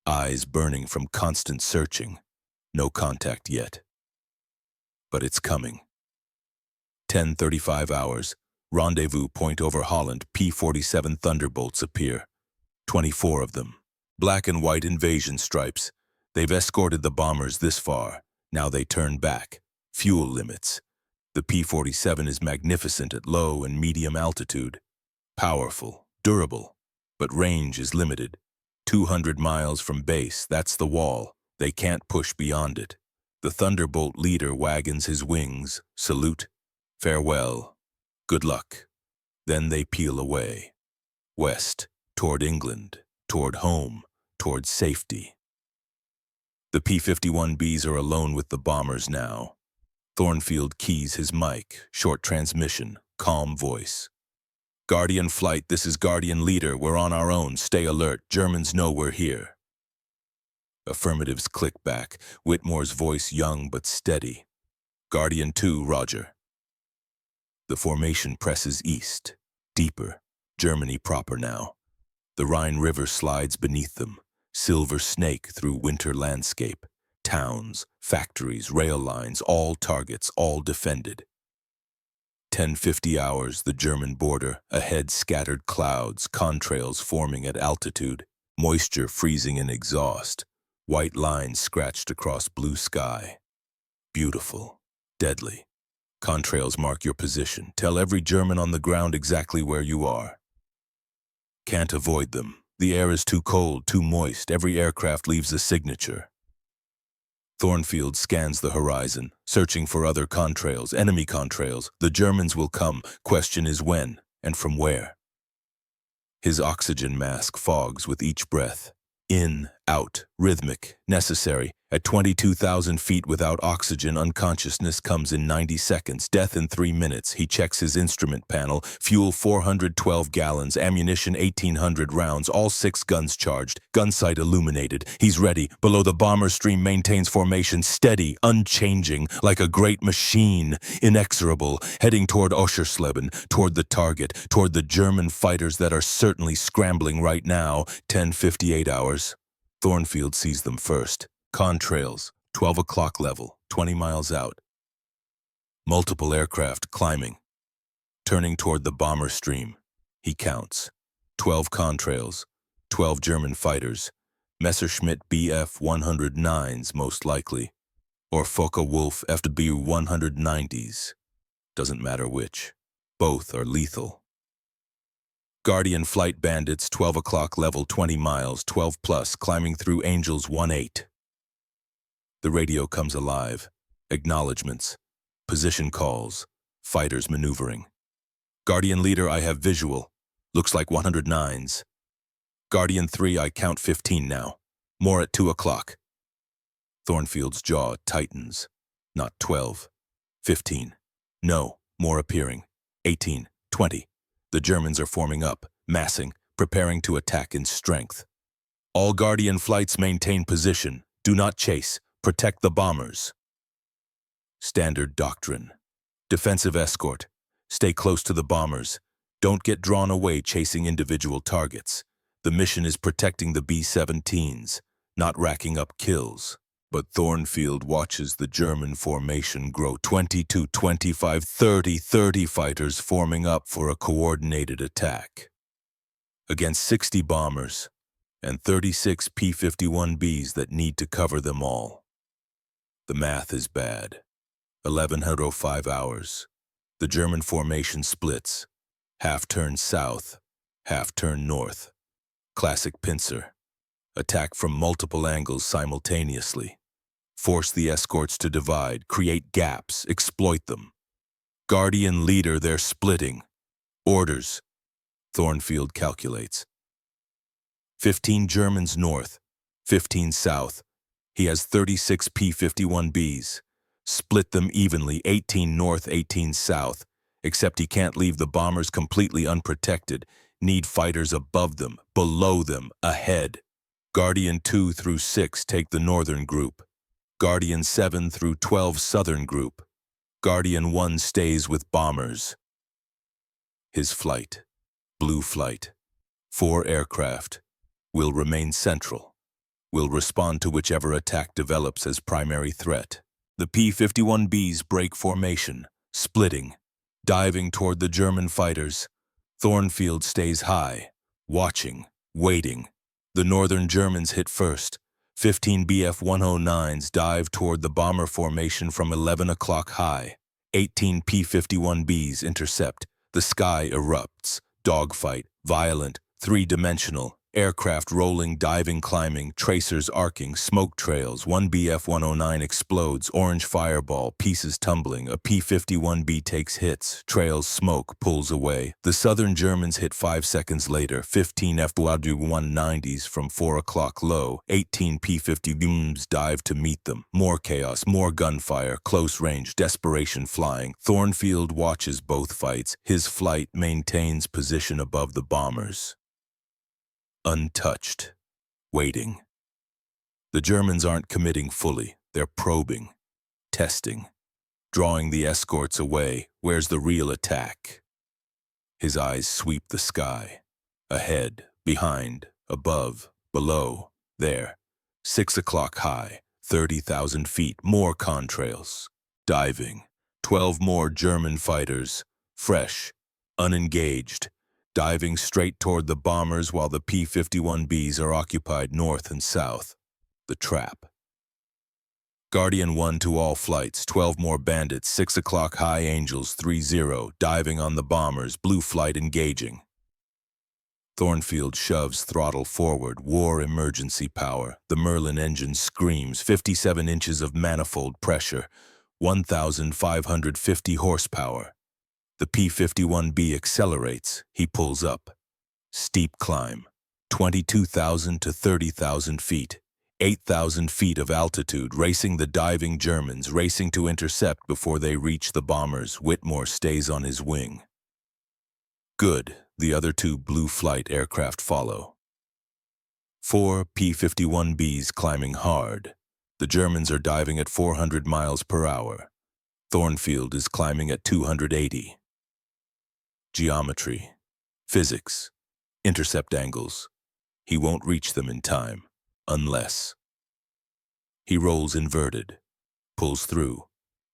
Eyes burning from constant searching. No contact yet. But it's coming. 10:35 hours. Rendezvous point over Holland. P-47 Thunderbolts appear. 24 of them. Black and white invasion stripes. They've escorted the bombers this far. Now they turn back. Fuel limits. The P-47 is magnificent at low and medium altitude. Powerful, durable, but range is limited. 200 miles from base, that's the wall. They can't push beyond it. The Thunderbolt leader wagons his wings. Salute. Farewell. Good luck. Then they peel away. West, toward England, toward home, toward safety. The P-51Bs are alone with the bombers now. Thornfield keys his mic, short transmission, calm voice. Guardian flight, this is Guardian leader. We're on our own. Stay alert. Germans know we're here. Affirmatives click back. Whitmore's voice young but steady. Guardian 2, roger. The formation presses east, deeper. Germany proper now. The Rhine River slides beneath them. Silver snake through winter landscape. Towns, factories, rail lines, all targets, all defended. 10:50 hours, the German border. Ahead scattered clouds, contrails forming at altitude. Moisture freezing in exhaust. White lines scratched across blue sky. Beautiful. Deadly. Contrails mark your position. Tell every German on the ground exactly where you are. Can't avoid them. The air is too cold, too moist. Every aircraft leaves a signature. Thornfield scans the horizon, searching for other contrails, enemy contrails. The Germans will come. Question is when and from where. His oxygen mask fogs with each breath. In, out, rhythmic, necessary. At 22,000 feet without oxygen, unconsciousness comes in 90 seconds, death in 3 minutes. He checks his instrument panel. Fuel 412 gallons, ammunition 1,800 rounds, all 6 guns charged. Gun sight illuminated. He's ready. Below the bomber stream maintains formation, steady, unchanging, like a great machine, inexorable, heading toward Oschersleben, toward the target, toward the German fighters that are certainly scrambling right now. 10:58 hours. Thornfield sees them first. Contrails, 12 o'clock level, 20 miles out. Multiple aircraft climbing. Turning toward the bomber stream. He counts. 12 contrails, 12 German fighters. Messerschmitt Bf-109s most likely. Or Focke-Wulf FW-190s. Doesn't matter which. Both are lethal. Guardian flight bandits, 12 o'clock level, 20 miles, 12 plus, climbing through Angels 1-8. The radio comes alive. Acknowledgements. Position calls. Fighters maneuvering. Guardian leader, I have visual. Looks like 109s. Guardian 3, I count 15 now. More at 2 o'clock. Thornfield's jaw tightens. Not 12. 15. No, more appearing. 18. 20. The Germans are forming up, massing, preparing to attack in strength. All Guardian flights maintain position. Do not chase. Protect the bombers. Standard doctrine. Defensive escort. Stay close to the bombers. Don't get drawn away chasing individual targets. The mission is protecting the B-17s, not racking up kills. But Thornfield watches the German formation grow. 22, 25, 30 fighters forming up for a coordinated attack. Against 60 bombers and 36 P-51Bs that need to cover them all. The math is bad. 1105 hours. The German formation splits. Half turn south, half turn north. Classic pincer. Attack from multiple angles simultaneously. Force the escorts to divide, create gaps, exploit them. Guardian leader, they're splitting. Orders. Thornfield calculates. 15 Germans north, 15 south. He has 36 P-51Bs. Split them evenly, 18 north, 18 south. Except he can't leave the bombers completely unprotected. Need fighters above them, below them, ahead. Guardian 2 through 6 take the northern group. Guardian 7 through 12 southern group. Guardian 1 stays with bombers. His flight, blue flight, 4 aircraft, will remain central. Will respond to whichever attack develops as primary threat. The P-51Bs break formation, splitting, diving toward the German fighters. Thornfield stays high, watching, waiting. The northern Germans hit first. 15 Bf-109s dive toward the bomber formation from 11 o'clock high. 18 P-51Bs intercept. The sky erupts. Dogfight, violent, three-dimensional. Aircraft rolling, diving, climbing, tracers arcing, smoke trails. 1 Bf-109 explodes, orange fireball, pieces tumbling. A P-51B takes hits, trails smoke, pulls away. The southern Germans hit 5 seconds later. 15 WW2 from 4 o'clock low. 18 P-50Bs dive to meet them. More chaos, more gunfire, close range, desperation flying. Thornfield watches both fights. His flight maintains position above the bombers. Untouched, waiting. The Germans aren't committing fully. They're probing, testing, drawing the escorts away. Where's the real attack? His eyes sweep the sky. Ahead, behind, above, below, there. 6 o'clock high, 30,000 feet, more contrails. Diving, 12 more German fighters, fresh, unengaged. Diving straight toward the bombers while the P-51Bs are occupied north and south. The trap. Guardian 1 to all flights, 12 more bandits, 6 o'clock high Angels 3-0, diving on the bombers, blue flight engaging. Thornfield shoves throttle forward, war emergency power. The Merlin engine screams, 57 inches of manifold pressure, 1,550 horsepower. The P-51B accelerates. He pulls up. Steep climb. 22,000 to 30,000 feet. 8,000 feet of altitude, racing the diving Germans, racing to intercept before they reach the bombers. Whitmore stays on his wing. Good. The other 2 blue flight aircraft follow. 4 P-51Bs climbing hard. The Germans are diving at 400 miles per hour. Thornfield is climbing at 280. Geometry, physics, intercept angles. He won't reach them in time, unless. He rolls inverted, pulls through,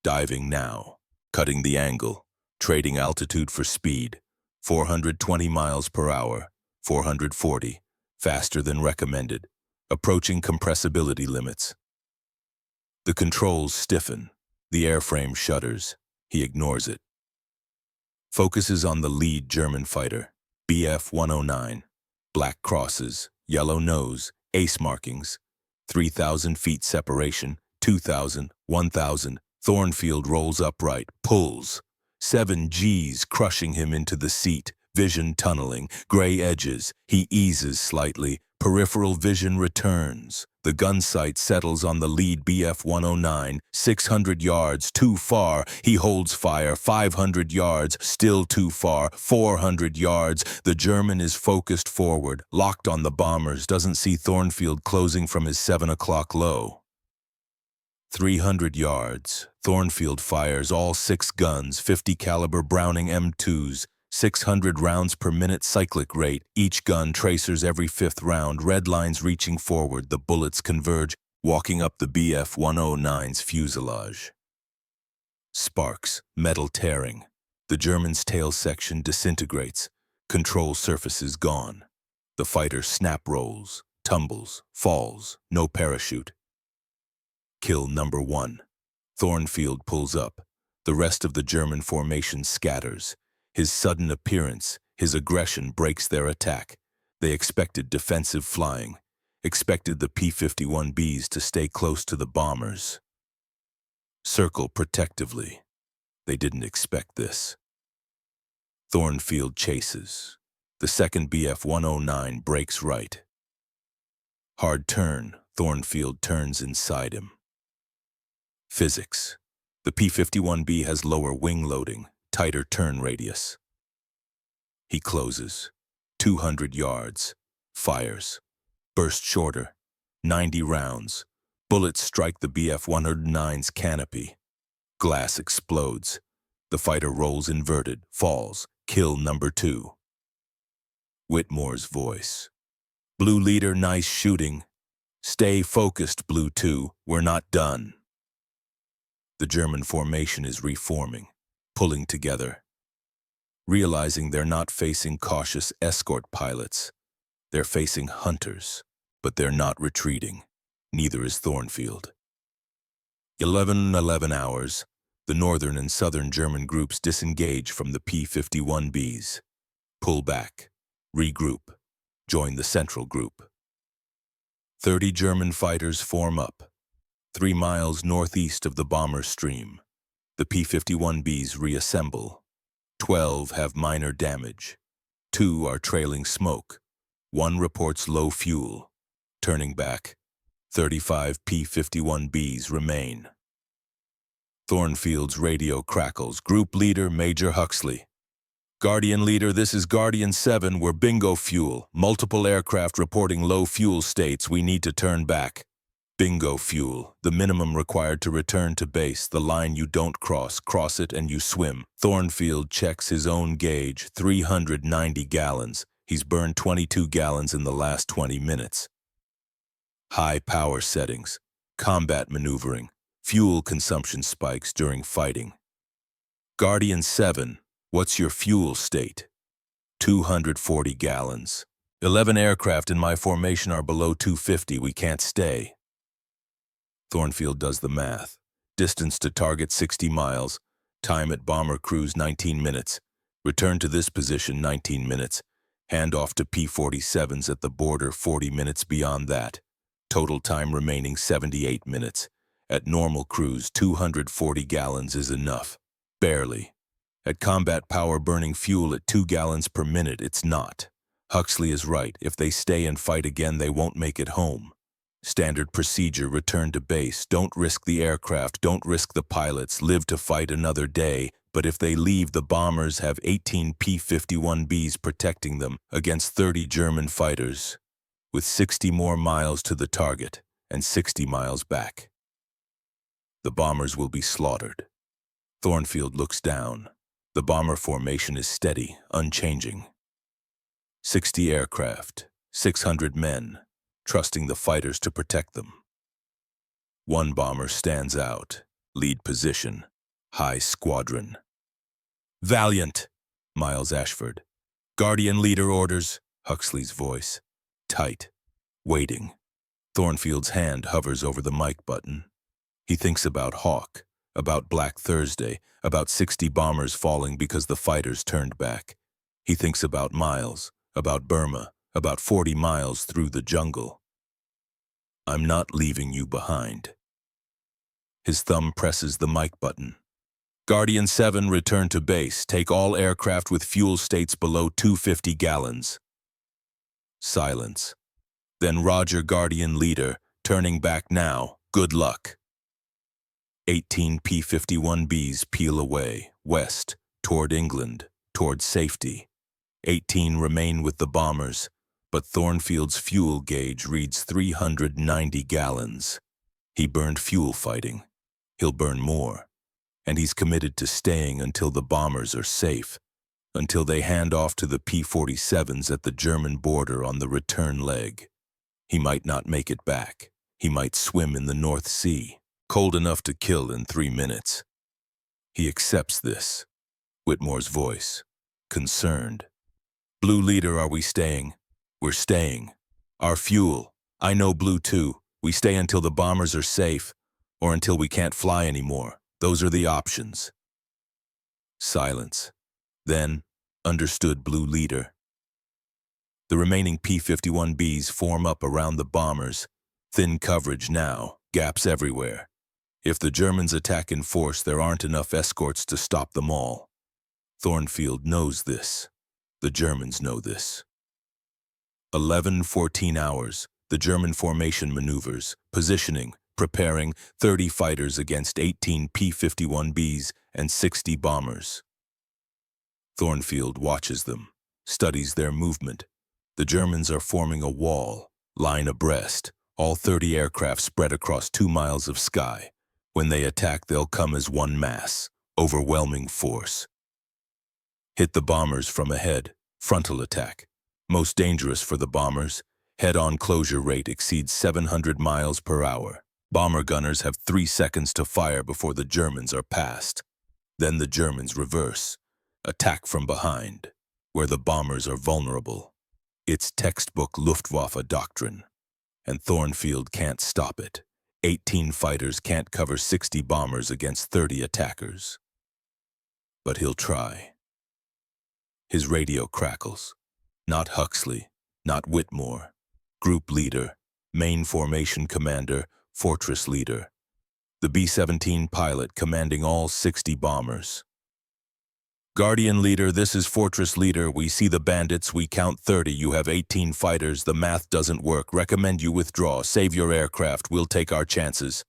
diving now, cutting the angle, trading altitude for speed, 420 miles per hour, 440, faster than recommended, approaching compressibility limits. The controls stiffen, the airframe shudders. He ignores it. Focuses on the lead German fighter, Bf-109. Black crosses, yellow nose, ace markings. 3,000 feet separation, 2,000, 1,000. Thornfield rolls upright, pulls. 7 Gs crushing him into the seat. Vision tunneling, gray edges. He eases slightly. Peripheral vision returns. The gun sight settles on the lead Bf-109. 600 yards, too far. He holds fire. 500 yards, still too far. 400 yards. The German is focused forward, locked on the bombers, doesn't see Thornfield closing from his 7 o'clock low. 300 yards. Thornfield fires all 6 guns, 50 caliber Browning M2s. 600 rounds per minute cyclic rate, each gun tracers every fifth round, red lines reaching forward, the bullets converge, walking up the BF-109's fuselage. Sparks, metal tearing. The German's tail section disintegrates, control surfaces gone. The fighter snap rolls, tumbles, falls, no parachute. Kill number 1. Thornfield pulls up. The rest of the German formation scatters. His sudden appearance, his aggression breaks their attack. They expected defensive flying, expected the P-51Bs to stay close to the bombers. Circle protectively. They didn't expect this. Thornfield chases. The second BF-109 breaks right. Hard turn, Thornfield turns inside him. Physics. The P-51B has lower wing loading, tighter turn radius. He closes. 200 yards. Fires. Burst shorter. 90 rounds. Bullets strike the BF-109's canopy. Glass explodes. The fighter rolls inverted, falls. Kill number 2. Whitmore's voice. Blue leader, nice shooting. Stay focused, Blue 2. We're not done. The German formation is reforming, pulling together. Realizing they're not facing cautious escort pilots. They're facing hunters, but they're not retreating. Neither is Thornfield. 11 hours, the northern and southern German groups disengage from the P-51Bs. Pull back, regroup, join the central group. 30 German fighters form up. 3 miles northeast of the bomber stream. The P-51Bs reassemble. 12 have minor damage. 2 are trailing smoke. 1 reports low fuel. Turning back, 35 P-51Bs remain. Thornfield's radio crackles. Group leader, Major Huxley. Guardian leader, this is Guardian 7. We're bingo fuel. Multiple aircraft reporting low fuel states. We need to turn back. Bingo fuel, the minimum required to return to base, the line you don't cross, cross it and you swim. Thornfield checks his own gauge, 390 gallons. He's burned 22 gallons in the last 20 minutes. High power settings, combat maneuvering, fuel consumption spikes during fighting. Guardian 7, what's your fuel state? 240 gallons. 11 aircraft in my formation are below 250, we can't stay. Thornfield does the math. Distance to target 60 miles. Time at bomber cruise 19 minutes. Return to this position 19 minutes. Hand off to P-47s at the border 40 minutes beyond that. Total time remaining 78 minutes. At normal cruise, 240 gallons is enough. Barely. At combat power burning fuel at 2 gallons per minute, it's not. Huxley is right. If they stay and fight again, they won't make it home. Standard procedure, return to base. Don't risk the aircraft, don't risk the pilots, live to fight another day. But if they leave, the bombers have 18 P-51Bs protecting them against 30 German fighters, with 60 more miles to the target and 60 miles back. The bombers will be slaughtered. Thornfield looks down. The bomber formation is steady, unchanging. 60 aircraft, 600 men, trusting the fighters to protect them. 1 bomber stands out, lead position, high squadron. Valiant, Miles Ashford. Guardian leader orders, Huxley's voice. Tight, waiting. Thornfield's hand hovers over the mic button. He thinks about Hawk, about Black Thursday, about 60 bombers falling because the fighters turned back. He thinks about Miles, about Burma, about 40 miles through the jungle. I'm not leaving you behind. His thumb presses the mic button. Guardian 7, return to base. Take all aircraft with fuel states below 250 gallons. Silence. Then Roger, Guardian leader, turning back now. Good luck. 18 P-51Bs peel away, west, toward England, toward safety. 18 remain with the bombers, but Thornfield's fuel gauge reads 390 gallons. He burned fuel fighting. He'll burn more. And he's committed to staying until the bombers are safe, until they hand off to the P-47s at the German border on the return leg. He might not make it back. He might swim in the North Sea, cold enough to kill in 3 minutes. He accepts this. Whitmore's voice, concerned. Blue leader, are we staying? We're staying. Our fuel. I know Blue too. We stay until the bombers are safe, or until we can't fly anymore. Those are the options. Silence. Then, understood Blue leader. The remaining P-51Bs form up around the bombers. Thin coverage now, gaps everywhere. If the Germans attack in force, there aren't enough escorts to stop them all. Thornfield knows this. The Germans know this. 11-14 hours, the German formation maneuvers, positioning, preparing 30 fighters against 18 P-51Bs and 60 bombers. Thornfield watches them, studies their movement. The Germans are forming a wall, line abreast, all 30 aircraft spread across 2 miles of sky. When they attack, they'll come as one mass, overwhelming force. Hit the bombers from ahead, frontal attack. Most dangerous for the bombers, head-on closure rate exceeds 700 miles per hour. Bomber gunners have 3 seconds to fire before the Germans are passed. Then the Germans reverse, attack from behind, where the bombers are vulnerable. It's textbook Luftwaffe doctrine, and Thornfield can't stop it. 18 fighters can't cover 60 bombers against 30 attackers. But he'll try. His radio crackles. Not Huxley, not Whitmore. Group leader, main formation commander, fortress leader. The B-17 pilot commanding all 60 bombers. Guardian leader, this is fortress leader. We see the bandits. We count 30. You have 18 fighters. The math doesn't work. Recommend you withdraw. Save your aircraft. We'll take our chances.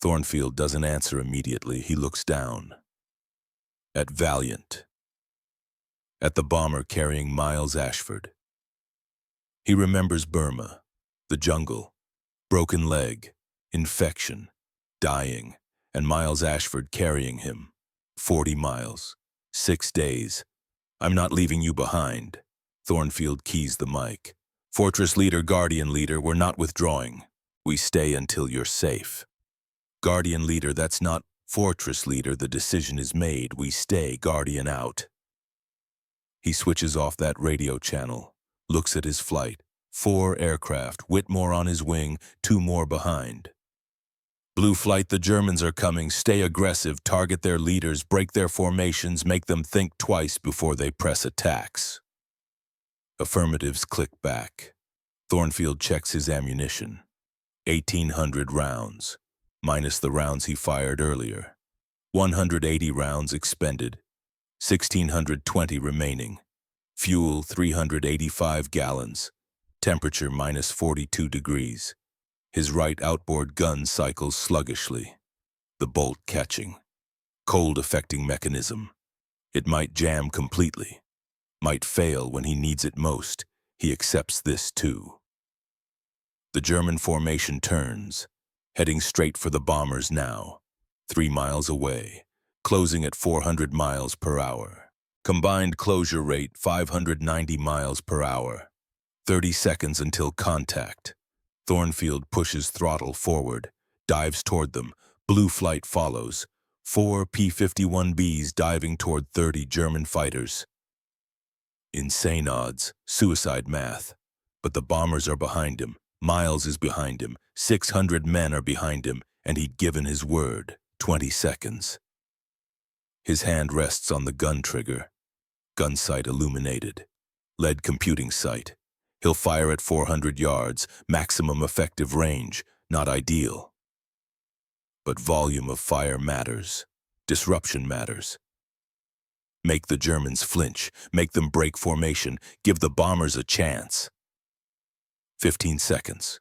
Thornfield doesn't answer immediately. He looks down. At Valiant. At the bomber carrying Miles Ashford. He remembers Burma, the jungle, broken leg, infection, dying, and Miles Ashford carrying him. 40 miles, 6 days. I'm not leaving you behind. Thornfield keys the mic. Fortress leader, Guardian leader, we're not withdrawing. We stay until you're safe. Guardian leader, that's not Fortress leader. The decision is made. We stay. Guardian out. He switches off that radio channel, looks at his flight. 4 aircraft, Whitmore on his wing, 2 more behind. Blue flight, the Germans are coming. Stay aggressive, target their leaders, break their formations, make them think twice before they press attacks. Affirmatives click back. Thornfield checks his ammunition. 1,800 rounds, minus the rounds he fired earlier. 180 rounds expended. 1,620 remaining. Fuel 385 gallons. Temperature minus 42 degrees. His right outboard gun cycles sluggishly. The bolt catching. Cold affecting mechanism. It might jam completely. Might fail when he needs it most. He accepts this too. The German formation turns, heading straight for the bombers now. 3 miles away. Closing at 400 miles per hour. Combined closure rate 590 miles per hour. 30 seconds until contact. Thornfield pushes throttle forward, dives toward them. Blue flight follows. 4 P-51Bs diving toward 30 German fighters. Insane odds, suicide math. But the bombers are behind him. Miles is behind him. 600 men are behind him, and he'd given his word. 20 seconds. His hand rests on the gun trigger. Gun sight illuminated. Lead computing sight. He'll fire at 400 yards, maximum effective range, not ideal. But volume of fire matters. Disruption matters. Make the Germans flinch, make them break formation, give the bombers a chance. 15 seconds.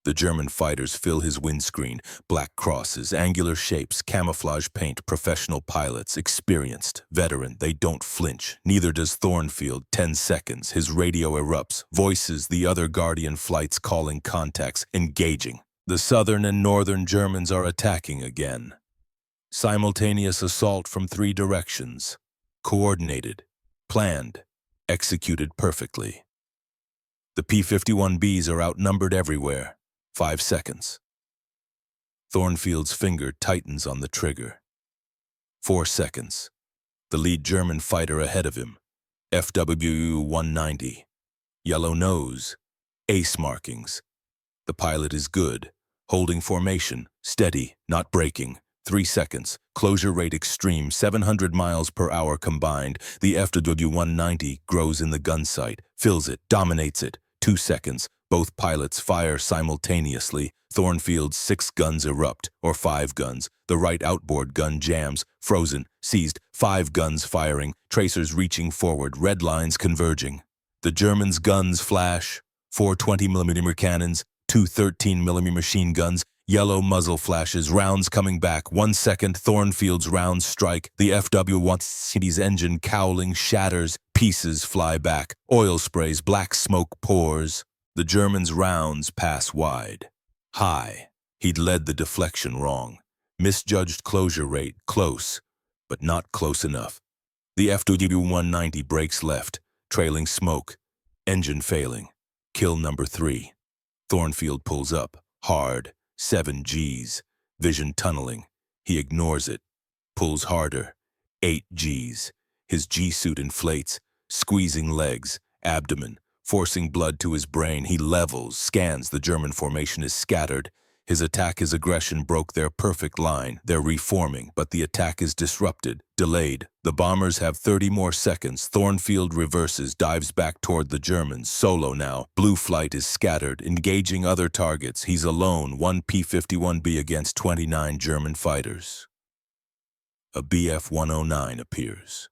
The German fighters fill his windscreen, black crosses, angular shapes, camouflage paint, professional pilots, experienced, veteran, they don't flinch. Neither does Thornfield. 10 seconds, his radio erupts, voices the other Guardian flights calling contacts, engaging. The southern and northern Germans are attacking again. Simultaneous assault from 3 directions. Coordinated, planned, executed perfectly. The P-51Bs are outnumbered everywhere. 5 seconds. Thornfield's finger tightens on the trigger. 4 seconds. The lead German fighter ahead of him. WW190. Yellow nose. Ace markings. The pilot is good. Holding formation. Steady, not braking. 3 seconds. Closure rate extreme. 700 miles per hour combined. The WW190 grows in the gun sight. Fills it. Dominates it. 2 seconds. Both pilots fire simultaneously. Thornfield's 6 guns erupt, or 5 guns. The right outboard gun jams. Frozen. Seized. 5 guns firing. Tracers reaching forward. Red lines converging. The Germans' guns flash. 4 20mm cannons. 2 13mm machine guns. Yellow muzzle flashes. Rounds coming back. 1 second. Thornfield's rounds strike. The FW190's engine cowling shatters. Pieces fly back. Oil sprays. Black smoke pours. The German's rounds pass wide. High. He'd led the deflection wrong. Misjudged closure rate. Close, but not close enough. The FW190 breaks left. Trailing smoke. Engine failing. Kill number 3. Thornfield pulls up. Hard. 7 Gs. Vision tunneling. He ignores it. Pulls harder. 8 Gs. His G-suit inflates. Squeezing legs. Abdomen. Forcing blood to his brain, he levels, scans. The German formation is scattered. His attack, his aggression broke their perfect line. They're reforming, but the attack is disrupted, delayed. The bombers have 30 more seconds. Thornfield reverses, dives back toward the Germans. Solo now. Blue flight is scattered, engaging other targets. He's alone, 1 P-51B against 29 German fighters. A Bf-109 appears.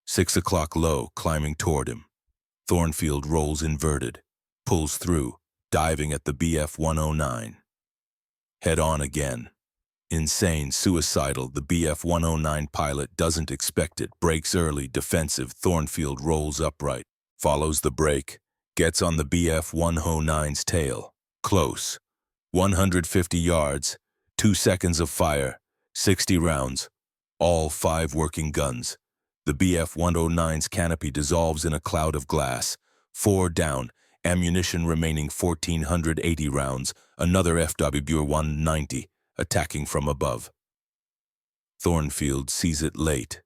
6 o'clock low, climbing toward him. Thornfield rolls inverted, pulls through, diving at the Bf-109. Head on again. Insane, suicidal, the Bf-109 pilot doesn't expect it, brakes early, defensive. Thornfield rolls upright, follows the brake, gets on the Bf-109's tail. Close. 150 yards, 2 seconds of fire, 60 rounds, all 5 working guns. The Bf-109's canopy dissolves in a cloud of glass. 4 down, ammunition remaining 1,480 rounds, another FW-190, attacking from above. Thornfield sees it late.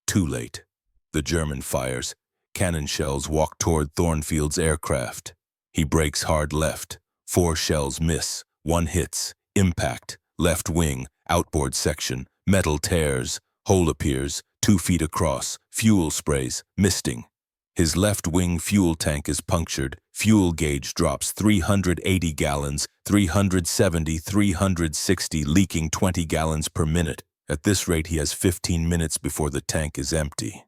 Too late. The German fires. Cannon shells walk toward Thornfield's aircraft. He brakes hard left. 4 shells miss. 1 hits. Impact. Left wing. Outboard section. Metal tears. Hole appears. 2 feet across, fuel sprays, misting. His left wing fuel tank is punctured. Fuel gauge drops 380 gallons, 370, 360, leaking 20 gallons per minute. At this rate, he has 15 minutes before the tank is empty.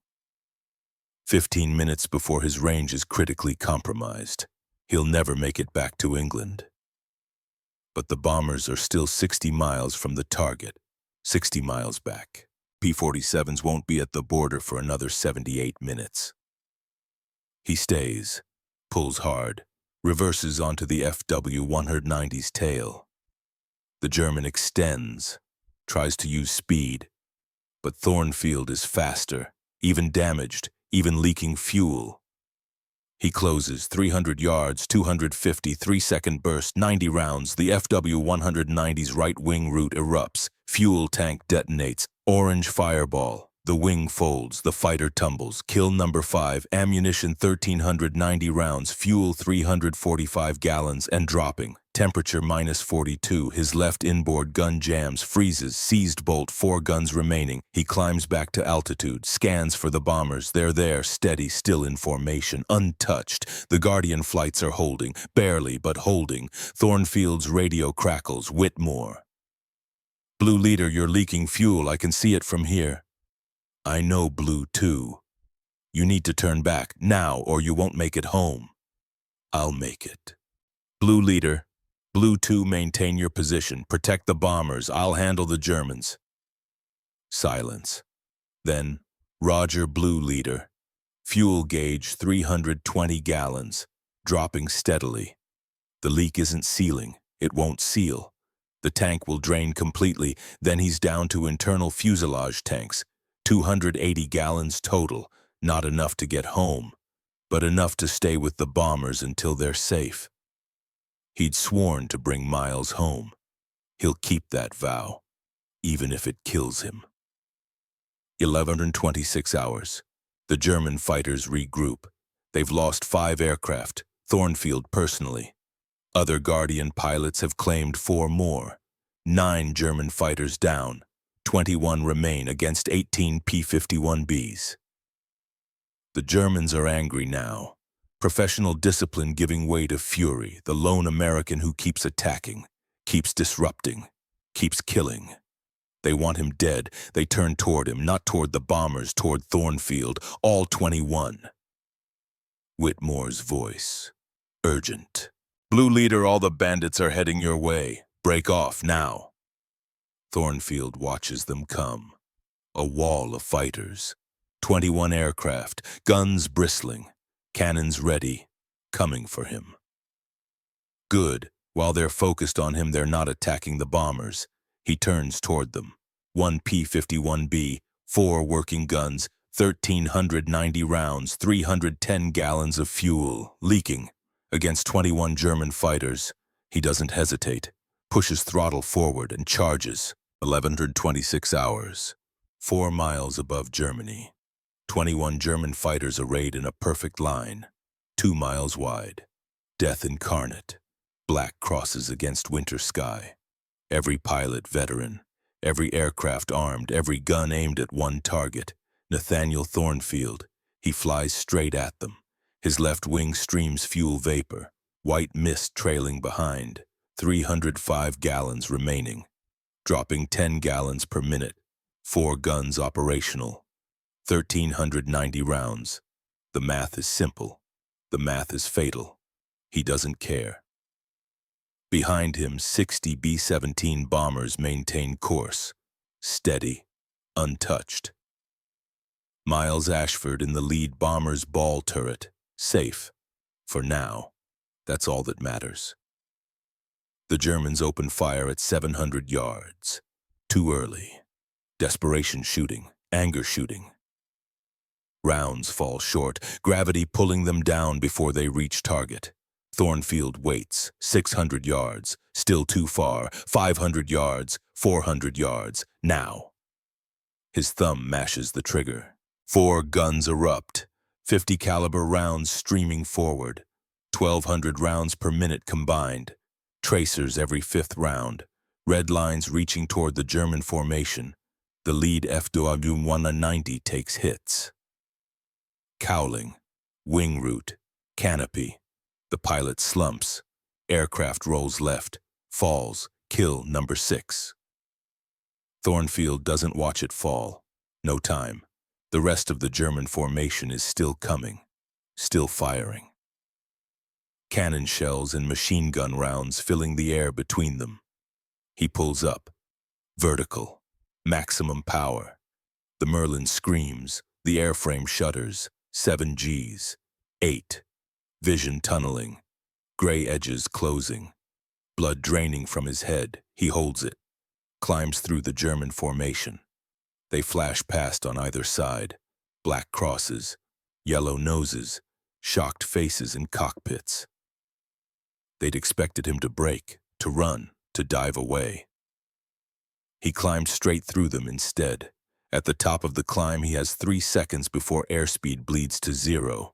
15 minutes before his range is critically compromised. He'll never make it back to England. But the bombers are still 60 miles from the target, 60 miles back. P-47s won't be at the border for another 78 minutes. He stays, pulls hard, reverses onto the FW-190's tail. The German extends, tries to use speed, but Thornfield is faster, even damaged, even leaking fuel. He closes 300 yards, 250, 3-second burst, 90 rounds. The FW-190's right wing root erupts. Fuel tank detonates. Orange fireball. The wing folds. The fighter tumbles. Kill number 5. Ammunition 1,390 rounds. Fuel 345 gallons and dropping. Temperature -42. His left inboard gun jams, freezes. Seized bolt. 4 guns remaining. He climbs back to altitude. Scans for the bombers. They're there, steady, still in formation, untouched. The Guardian flights are holding. Barely, but holding. Thornfield's radio crackles. Whitmore. Blue leader, you're leaking fuel. I can see it from here. I know, Blue 2. You need to turn back, now, or you won't make it home. I'll make it. Blue leader. Blue 2, maintain your position. Protect the bombers. I'll handle the Germans. Silence. Then, Roger, Blue leader. Fuel gauge 320 gallons, dropping steadily. The leak isn't sealing. It won't seal. The tank will drain completely. Then he's down to internal fuselage tanks. 280 gallons total, not enough to get home, but enough to stay with the bombers until they're safe. He'd sworn to bring Miles home. He'll keep that vow, even if it kills him. 1126 hours. The German fighters regroup. They've lost 5 aircraft, Thornfield personally. Other Guardian pilots have claimed 4 more. 9 German fighters down. 21 remain against 18 P-51Bs. The Germans are angry now. Professional discipline giving way to fury, the lone American who keeps attacking, keeps disrupting, keeps killing. They want him dead. They turn toward him, not toward the bombers, toward Thornfield, all 21. Whitmore's voice. Urgent. Blue leader, all the bandits are heading your way. Break off now. Thornfield watches them come. A wall of fighters. 21 aircraft, guns bristling, cannons ready, coming for him. Good. While they're focused on him, they're not attacking the bombers. He turns toward them. 1 P-51B, 4 working guns, 1,390 rounds, 310 gallons of fuel, leaking. Against 21 German fighters, he doesn't hesitate, pushes throttle forward and charges. 1126 hours. 4 miles above Germany. 21 German fighters arrayed in a perfect line, 2 miles wide. Death incarnate. Black crosses against winter sky. Every pilot veteran, every aircraft armed, every gun aimed at one target. Nathaniel Thornfield. He flies straight at them. His left wing streams fuel vapor, white mist trailing behind, 305 gallons remaining, dropping 10 gallons per minute, 4 guns operational, 1,390 rounds. The math is simple. The math is fatal. He doesn't care. Behind him, 60 B-17 bombers maintain course, steady, untouched. Miles Ashford in the lead bomber's ball turret, safe. For now, that's all that matters. The Germans open fire at 700 yards. Too early. Desperation shooting, anger shooting. Rounds fall short, gravity pulling them down before they reach target. Thornfield waits, 600 yards, still too far, 500 yards, 400 yards, now. His thumb mashes the trigger. 4 guns erupt, 50 caliber rounds streaming forward, 1,200 rounds per minute combined, tracers every 5th round, red lines reaching toward the German formation. The lead WW2 takes hits. Cowling, wing root, canopy. The pilot slumps. Aircraft rolls left, falls, kill number 6. Thornfield doesn't watch it fall. No time. The rest of the German formation is still coming, still firing. Cannon shells and machine gun rounds filling the air between them. He pulls up. Vertical. Maximum power. The Merlin screams. The airframe shudders. 7 Gs. 8. Vision tunneling. Gray edges closing. Blood draining from his head. He holds it. Climbs through the German formation. They flash past on either side. Black crosses. Yellow noses. Shocked faces in cockpits. They'd expected him to brake, to run, to dive away. He climbed straight through them instead. At the top of the climb, he has 3 seconds before airspeed bleeds to 0.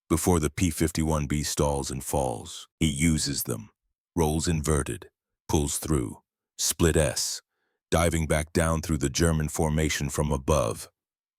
Before the P-51B stalls and falls, he uses them. Rolls inverted. Pulls through. Split S. Diving back down through the German formation from above.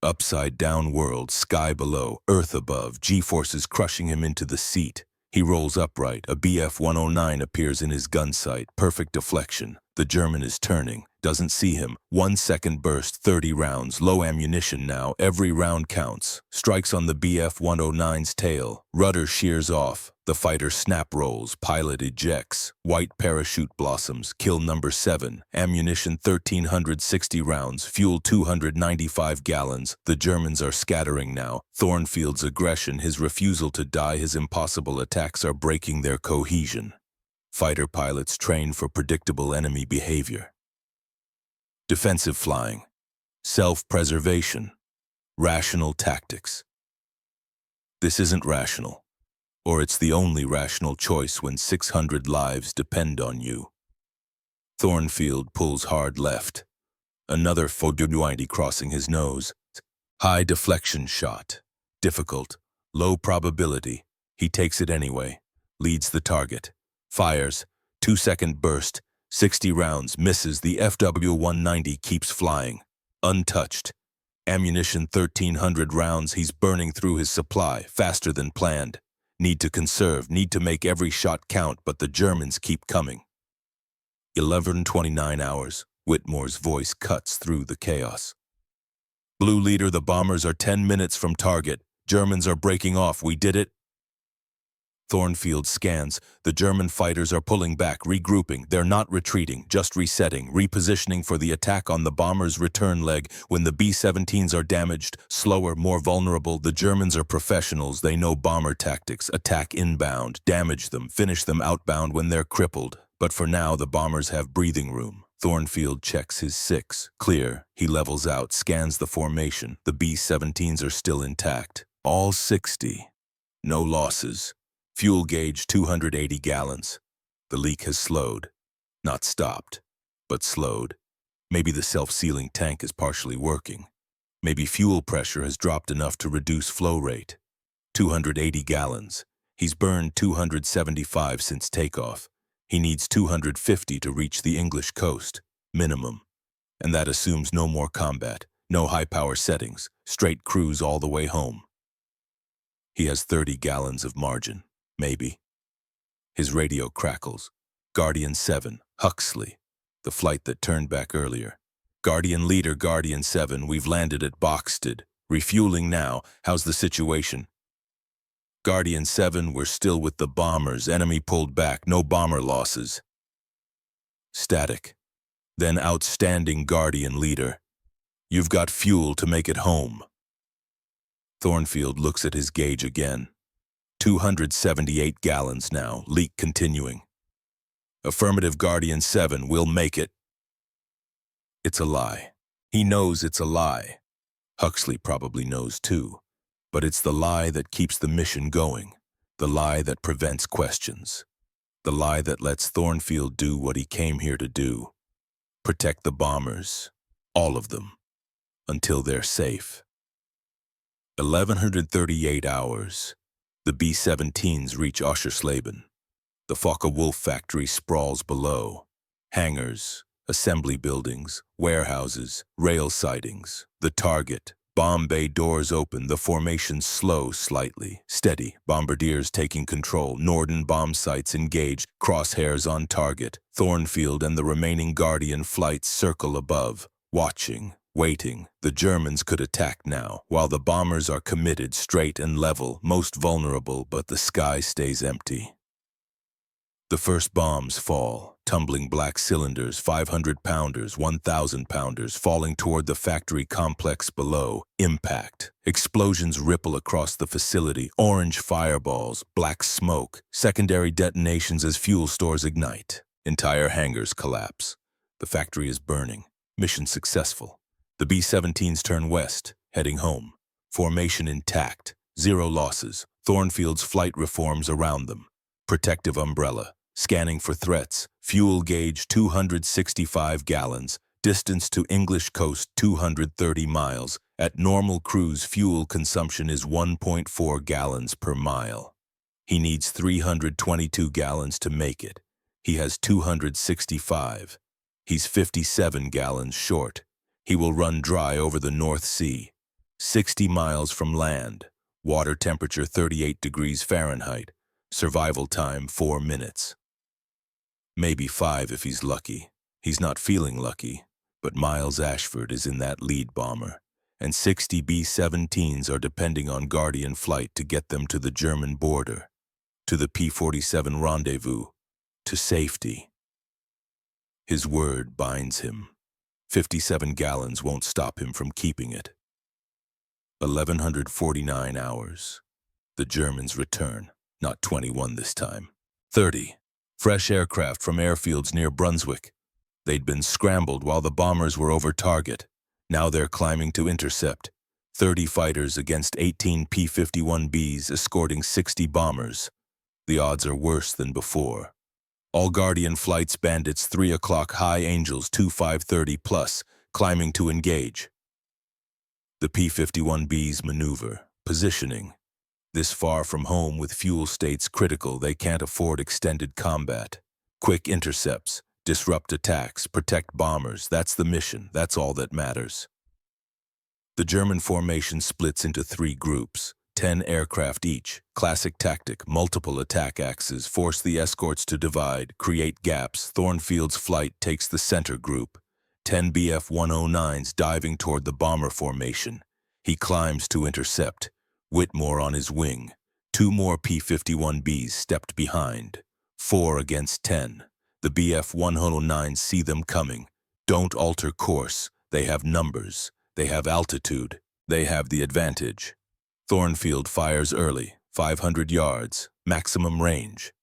Upside down world, sky below, earth above, G-forces crushing him into the seat. He rolls upright. A Bf-109 appears in his gun sight. Perfect deflection. The German is turning. Doesn't see him. 1 second burst, 30 rounds. Low ammunition now. Every round counts. Strikes on the Bf-109's tail. Rudder shears off. The fighter snap rolls. Pilot ejects. White parachute blossoms. Kill number 7. Ammunition 1,360 rounds. Fuel 295 gallons. The Germans are scattering now. Thornfield's aggression, his refusal to die, his impossible attacks are breaking their cohesion. Fighter pilots train for predictable enemy behavior. Defensive flying. Self-preservation. Rational tactics. This isn't rational, or it's the only rational choice when 600 lives depend on you. Thornfield pulls hard left. Another WW2 crossing his nose. High deflection shot. Difficult. Low probability. He takes it anyway. Leads the target. Fires. 2-second burst. 60 rounds. Misses. The FW190 keeps flying. Untouched. Ammunition 1,300 rounds. He's burning through his supply. Faster than planned. Need to conserve. Need to make every shot count, but the Germans keep coming. 11:29 hours. Whitmore's voice cuts through the chaos. Blue leader, the bombers are 10 minutes from target. Germans are breaking off. We did it. Thornfield scans. The German fighters are pulling back, regrouping. They're not retreating, just resetting, repositioning for the attack on the bombers' return leg. When the B-17s are damaged, slower, more vulnerable, the Germans are professionals. They know bomber tactics. Attack inbound, damage them, finish them outbound when they're crippled. But for now, the bombers have breathing room. Thornfield checks his 6. Clear. He levels out, scans the formation. The B-17s are still intact. All 60. No losses. Fuel gauge 280 gallons. The leak has slowed. Not stopped, but slowed. Maybe the self-sealing tank is partially working. Maybe fuel pressure has dropped enough to reduce flow rate. 280 gallons. He's burned 275 since takeoff. He needs 250 to reach the English coast, minimum. And that assumes no more combat, no high-power settings, straight cruise all the way home. He has 30 gallons of margin, maybe. His radio crackles. Guardian 7, Huxley, the flight that turned back earlier. Guardian leader, Guardian 7, we've landed at Boxted. Refueling now. How's the situation? Guardian 7, we're still with the bombers. Enemy pulled back. No bomber losses. Static. Then outstanding Guardian leader. You've got fuel to make it home. Thornfield looks at his gauge again. 278 gallons now. Leak continuing. Affirmative, Guardian 7, we'll make it. It's a lie. He knows it's a lie. Huxley probably knows too. But it's the lie that keeps the mission going, the lie that prevents questions, the lie that lets Thornfield do what he came here to do, protect the bombers, all of them, until they're safe. 1138 hours. The B-17s reach Oschersleben. The Focke-Wulf factory sprawls below. Hangars, assembly buildings, warehouses, rail sidings, the target. Bomb bay doors open, the formation slow slightly, steady, bombardiers taking control, Norden bomb sites engaged, crosshairs on target, Thornfield and the remaining Guardian flights circle above, watching, waiting. The Germans could attack now, while the bombers are committed, straight and level, most vulnerable, but the sky stays empty. The first bombs fall, tumbling black cylinders, 500-pounders, 1,000-pounders, falling toward the factory complex below. Impact. Explosions ripple across the facility, orange fireballs, black smoke, secondary detonations as fuel stores ignite. Entire hangars collapse. The factory is burning. Mission successful. The B-17s turn west, heading home. Formation intact. 0 losses. Thornfield's flight reforms around them. Protective umbrella. Scanning for threats. Fuel gauge 265 gallons. Distance to English coast 230 miles. At normal cruise, fuel consumption is 1.4 gallons per mile. He needs 322 gallons to make it. He has 265. He's 57 gallons short. He will run dry over the North Sea. 60 miles from land. Water temperature 38 degrees Fahrenheit. Survival time 4 minutes. Maybe 5 if he's lucky. He's not feeling lucky, but Miles Ashford is in that lead bomber, and 60 B-17s are depending on Guardian flight to get them to the German border, to the P-47 rendezvous, to safety. His word binds him. 57 gallons won't stop him from keeping it. 1149 hours. The Germans return. Not 21 this time. 30. Fresh aircraft from airfields near Brunswick. They'd been scrambled while the bombers were over target. Now they're climbing to intercept. 30 fighters against 18 P-51Bs escorting 60 bombers. The odds are worse than before. All Guardian flights bandits 3 o'clock High Angels 2530 plus, climbing to engage. The P-51Bs maneuver, positioning. This far from home with fuel states critical, they can't afford extended combat. Quick intercepts, disrupt attacks, protect bombers, that's the mission, that's all that matters. The German formation splits into 3 groups, 10 aircraft each, classic tactic, multiple attack axes, force the escorts to divide, create gaps. Thornfield's flight takes the center group, 10 Bf-109s diving toward the bomber formation. He climbs to intercept, Whitmore on his wing. 2 more P-51Bs stepped behind, 4 against 10. The Bf-109s see them coming. Don't alter course, they have numbers. They have altitude. They have the advantage. Thornfield fires early, 500 yards, maximum range.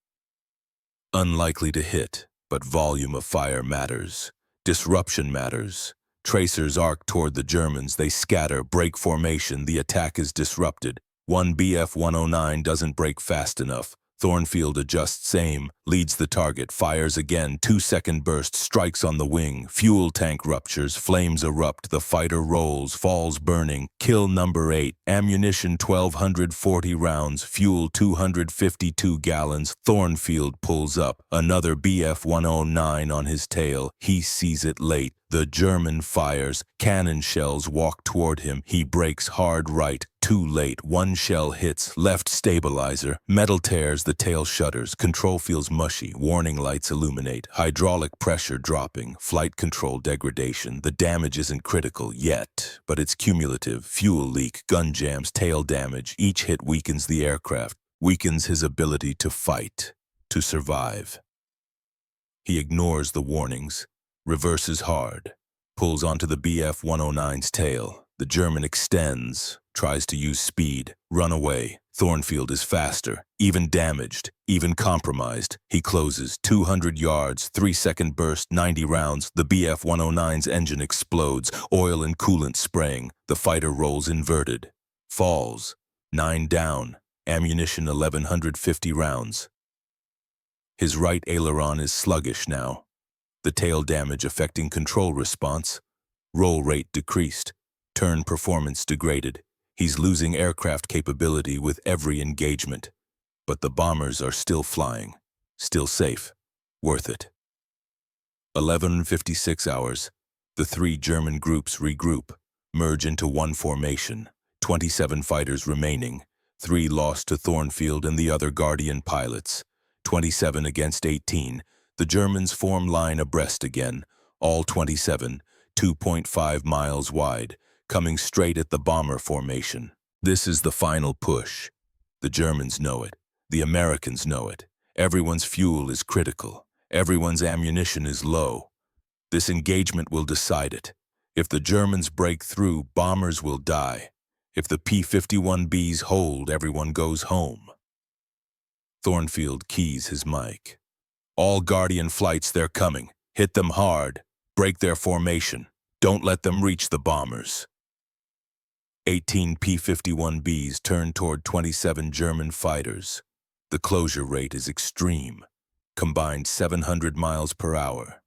Unlikely to hit, but volume of fire matters. Disruption matters. Tracers arc toward the Germans. They scatter, break formation. The attack is disrupted. 1 Bf-109 doesn't break fast enough. Thornfield adjusts aim, leads the target, fires again, 2-second burst, strikes on the wing, fuel tank ruptures, flames erupt, the fighter rolls, falls burning, kill number 8, ammunition 1,240 rounds, fuel 252 gallons, Thornfield pulls up, another Bf-109 on his tail, he sees it late, the German fires, cannon shells walk toward him, he brakes hard right, too late, 1 shell hits, left stabilizer, metal tears, the tail shudders, control feels mushy, warning lights illuminate, hydraulic pressure dropping, flight control degradation, the damage isn't critical yet, but it's cumulative, fuel leak, gun jams, tail damage, each hit weakens the aircraft, weakens his ability to fight, to survive. He ignores the warnings, reverses hard, pulls onto the Bf-109's tail. The German extends, tries to use speed, run away. Thornfield is faster, even damaged, even compromised. He closes, 200 yards, 3-second burst, 90 rounds. The Bf-109's engine explodes, oil and coolant spraying. The fighter rolls inverted, falls, 9 down, ammunition 1,150 rounds. His right aileron is sluggish now. The tail damage affecting control response. Roll rate decreased. Turn performance degraded. He's losing aircraft capability with every engagement. But the bombers are still flying. Still safe. Worth it. 11:56 hours. The 3 German groups regroup. Merge into 1 formation. 27 fighters remaining. 3 lost to Thornfield and the other Guardian pilots. 27 against 18. The Germans form line abreast again, all 27, 2.5 miles wide, coming straight at the bomber formation. This is the final push. The Germans know it. The Americans know it. Everyone's fuel is critical. Everyone's ammunition is low. This engagement will decide it. If the Germans break through, bombers will die. If the P-51Bs hold, everyone goes home. Thornfield keys his mic. All Guardian flights, they're coming. Hit them hard. Break their formation. Don't let them reach the bombers. 18 P-51Bs turn toward 27 German fighters. The closure rate is extreme. Combined 700 miles per hour.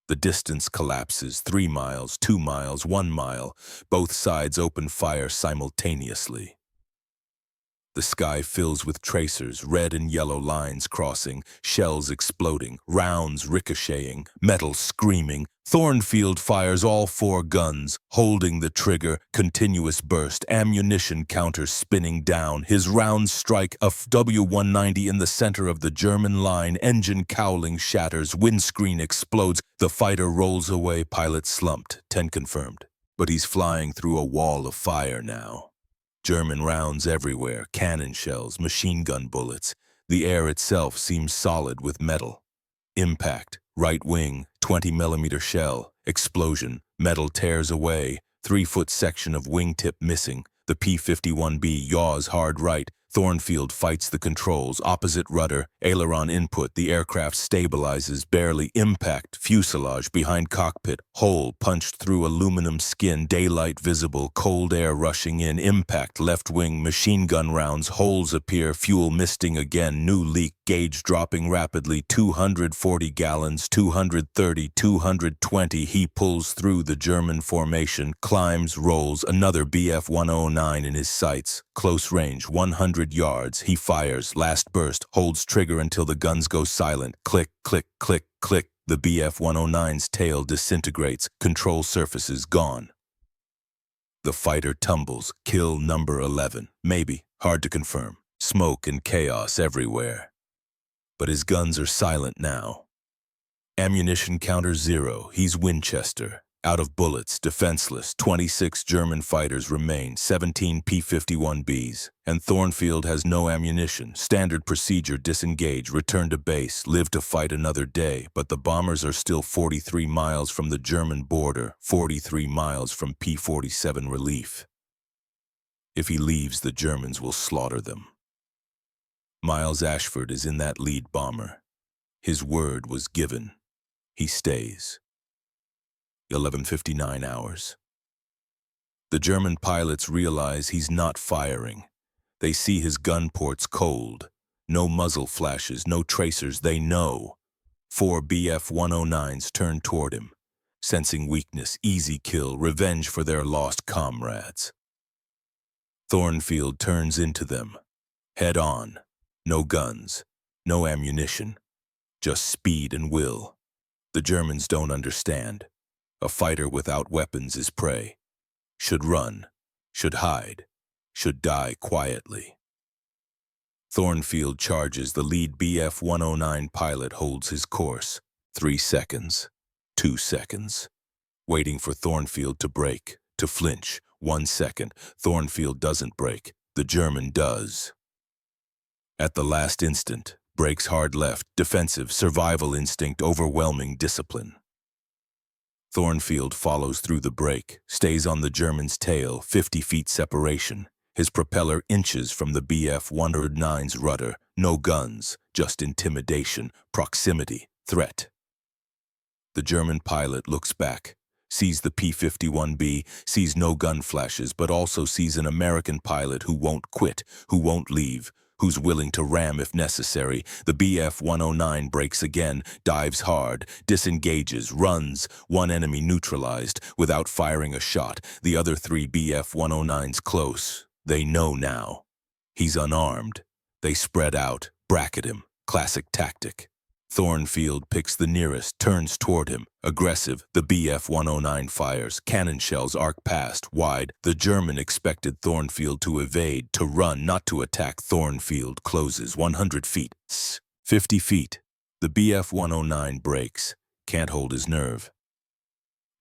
The distance collapses, 3 miles, 2 miles, 1 mile. Both sides open fire simultaneously. The sky fills with tracers, red and yellow lines crossing, shells exploding, rounds ricocheting, metal screaming. Thornfield fires all 4 guns, holding the trigger, continuous burst, ammunition counter spinning down. His rounds strike a W190 in the center of the German line, engine cowling shatters, windscreen explodes. The fighter rolls away, pilot slumped, 10 confirmed. But he's flying through a wall of fire now. German rounds everywhere, cannon shells, machine gun bullets. The air itself seems solid with metal. Impact, right wing, 20mm shell. Explosion, metal tears away. 3-foot section of wingtip missing. The P-51B yaws hard right. Thornfield fights the controls, opposite rudder, aileron input, the aircraft stabilizes, barely impact, fuselage behind cockpit, hole punched through aluminum skin, daylight visible, cold air rushing in, impact, left wing, machine gun rounds, holes appear, fuel misting again, new leak, gauge dropping rapidly, 240 gallons, 230, 220, he pulls through the German formation, climbs, rolls, another Bf-109 in his sights, close range, 100 yards, he fires, last burst, holds trigger until the guns go silent, click, click, click, click, the Bf-109's tail disintegrates, control surfaces gone. The fighter tumbles, kill number 11, maybe, hard to confirm, smoke and chaos everywhere. But his guns are silent now. Ammunition counter 0, he's Winchester. Out of bullets, defenseless, 26 German fighters remain, 17 P-51Bs, and Thornfield has no ammunition. Standard procedure, disengage, return to base, live to fight another day, but the bombers are still 43 miles from the German border, 43 miles from P-47 relief. If he leaves, the Germans will slaughter them. Miles Ashford is in that lead bomber. His word was given. He stays. 11:59 hours. The German pilots realize he's not firing. They see his gun ports cold. No muzzle flashes, no tracers, they know. 4 Bf-109s turn toward him. Sensing weakness, easy kill, revenge for their lost comrades. Thornfield turns into them. Head on. No guns, no ammunition. Just speed and will. The Germans don't understand. A fighter without weapons is prey. Should run, should hide, should die quietly. Thornfield charges. The lead Bf-109 pilot holds his course. 3 seconds, 2 seconds. Waiting for Thornfield to break, to flinch. 1 second. Thornfield doesn't break. The German does. At the last instant, breaks hard left, defensive, survival instinct, overwhelming discipline. Thornfield follows through the break, stays on the German's tail, 50 feet separation. His propeller inches from the Bf-109's rudder. No guns, just intimidation, proximity, threat. The German pilot looks back, sees the P-51B, sees no gun flashes, but also sees an American pilot who won't quit, who won't leave, who's willing to ram if necessary. The Bf-109 breaks again, dives hard, disengages, runs, one enemy neutralized, without firing a shot. The other 3 Bf-109s close. They know now. He's unarmed. They spread out, bracket him. Classic tactic. Thornfield picks the nearest, turns toward him. Aggressive, the Bf-109 fires. Cannon shells arc past, wide. The German expected Thornfield to evade, to run, not to attack. Thornfield closes 100 feet. 50 feet. The Bf-109 breaks. Can't hold his nerve.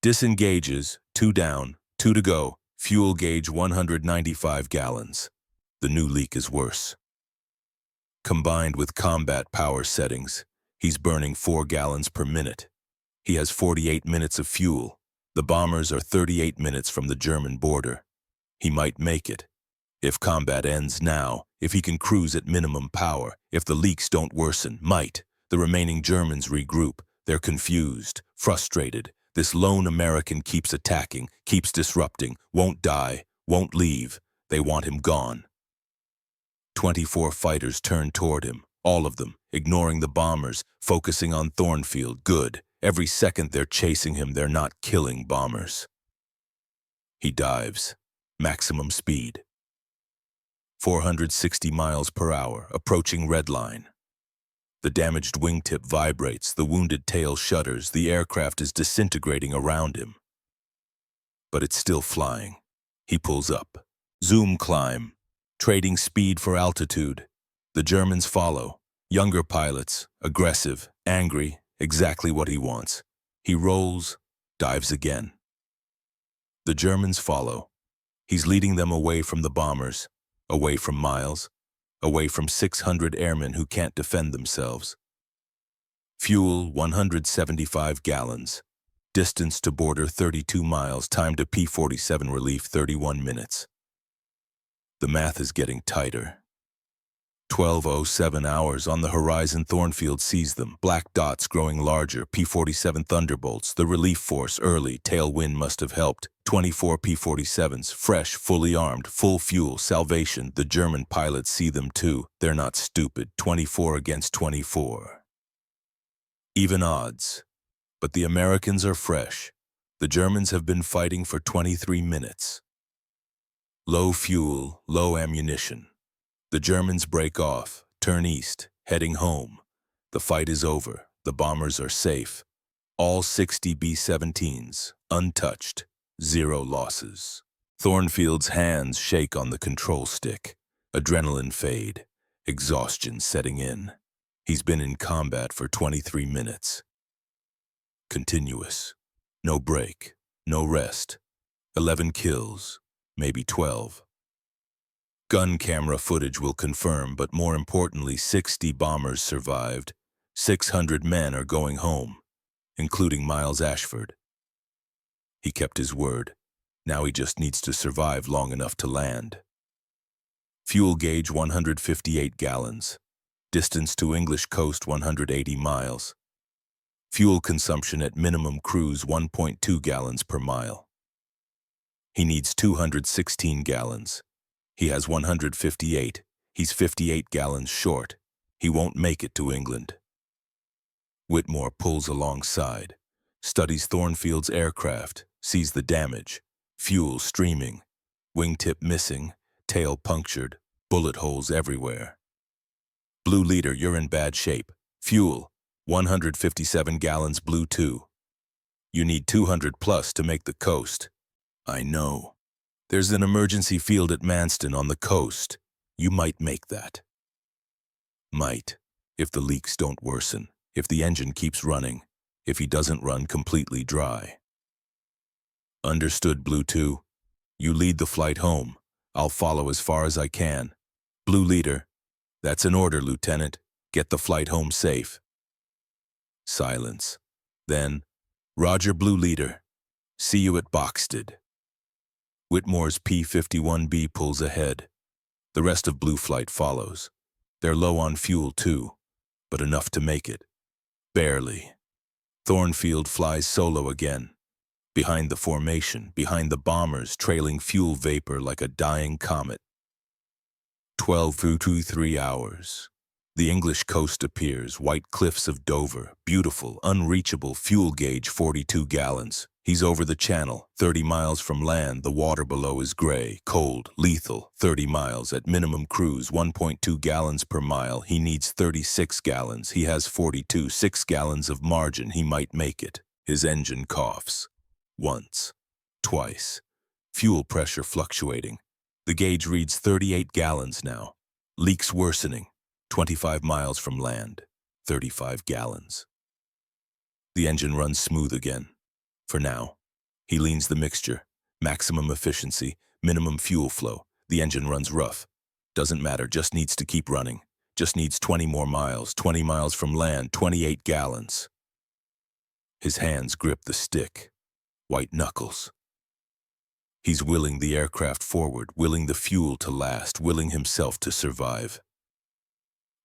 Disengages. 2 down, 2 to go. Fuel gauge 195 gallons. The new leak is worse. Combined with combat power settings, he's burning 4 gallons per minute. He has 48 minutes of fuel. The bombers are 38 minutes from the German border. He might make it. If combat ends now, if he can cruise at minimum power, if the leaks don't worsen, might. The remaining Germans regroup. They're confused, frustrated. This lone American keeps attacking, keeps disrupting, won't die, won't leave. They want him gone. 24 fighters turn toward him, all of them, ignoring the bombers, focusing on Thornfield. Good. Every second they're chasing him, they're not killing bombers. He dives. Maximum speed. 460 miles per hour, approaching red line. The damaged wingtip vibrates, the wounded tail shudders, the aircraft is disintegrating around him. But it's still flying. He pulls up. Zoom climb. Trading speed for altitude. The Germans follow. Younger pilots, aggressive, angry, exactly what he wants. He rolls, dives again. The Germans follow. He's leading them away from the bombers, away from Miles, away from 600 airmen who can't defend themselves. Fuel 175 gallons. Distance to border 32 miles, time to P-47 relief 31 minutes. The math is getting tighter. 12:07 hours on the horizon. Thornfield sees them, black dots growing larger, P-47 Thunderbolts, the relief force early, tailwind must have helped. 24 P-47s, fresh, fully armed, full fuel, salvation. The German pilots see them too. They're not stupid. 24 against 24. Even odds. But the Americans are fresh. The Germans have been fighting for 23 minutes. Low fuel, low ammunition. The Germans break off, turn east, heading home. The fight is over. The bombers are safe. All 60 B-17s, untouched, 0 losses. Thornfield's hands shake on the control stick. Adrenaline fade, exhaustion setting in. He's been in combat for 23 minutes. Continuous. No break, no rest. 11 kills, maybe 12. Gun camera footage will confirm, but more importantly, 60 bombers survived. 600 men are going home, including Miles Ashford. He kept his word. Now he just needs to survive long enough to land. Fuel gauge 158 gallons. Distance to English coast 180 miles. Fuel consumption at minimum cruise 1.2 gallons per mile. He needs 216 gallons. He has 158. He's 58 gallons short. He won't make it to England. Whitmore pulls alongside, studies Thornfield's aircraft, sees the damage, fuel streaming, wingtip missing, tail punctured, bullet holes everywhere. Blue leader, you're in bad shape. Fuel, 157 gallons. Blue 2. You need 200 plus to make the coast. I know. There's an emergency field at Manston on the coast. You might make that. Might, if the leaks don't worsen, if the engine keeps running, if he doesn't run completely dry. Understood, Blue 2. You lead the flight home. I'll follow as far as I can. Blue leader. That's an order, Lieutenant. Get the flight home safe. Silence. Then, Roger, Blue leader. See you at Boxted. Whitmore's P-51B pulls ahead. The rest of Blue Flight follows. They're low on fuel too, but enough to make it. Barely. Thornfield flies solo again. Behind the formation, behind the bombers, trailing fuel vapor like a dying comet. 12:23 hours. The English coast appears, white cliffs of Dover, beautiful, unreachable, fuel gauge 42 gallons. He's over the channel, 30 miles from land. The water below is gray, cold, lethal. 30 miles at minimum cruise, 1.2 gallons per mile. He needs 36 gallons. He has 42, 6 gallons of margin. He might make it. His engine coughs. Once. Twice. Fuel pressure fluctuating. The gauge reads 38 gallons now. Leaks worsening. 25 miles from land. 35 gallons. The engine runs smooth again. For now. He leans the mixture. Maximum efficiency, minimum fuel flow. The engine runs rough. Doesn't matter, just needs to keep running. Just needs 20 more miles, 20 miles from land, 28 gallons. His hands grip the stick. White knuckles. He's willing the aircraft forward, willing the fuel to last, willing himself to survive.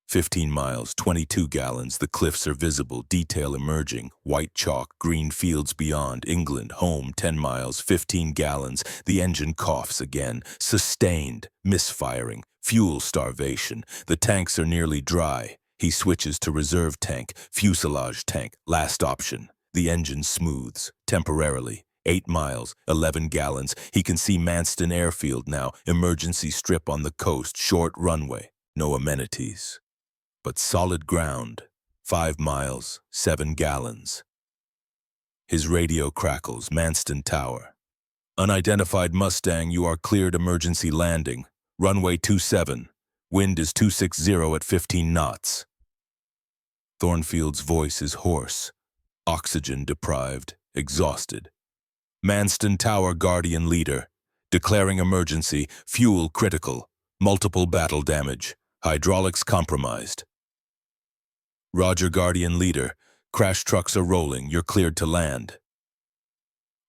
15 miles, 22 gallons, the cliffs are visible, detail emerging, white chalk, green fields beyond, England, home, 10 miles, 15 gallons, the engine coughs again, sustained, misfiring, fuel starvation, the tanks are nearly dry. He switches to reserve tank, fuselage tank, last option. The engine smooths, temporarily. 8 miles, 11 gallons, he can see Manston Airfield now, emergency strip on the coast, short runway, no amenities. But solid ground, 5 miles, 7 gallons. His radio crackles, Manston Tower. Unidentified Mustang, you are cleared emergency landing. Runway 27, wind is 260 at 15 knots. Thornfield's voice is hoarse, oxygen deprived, exhausted. Manston Tower Guardian Leader, declaring emergency, fuel critical, multiple battle damage, hydraulics compromised. Roger, Guardian Leader, crash trucks are rolling, you're cleared to land.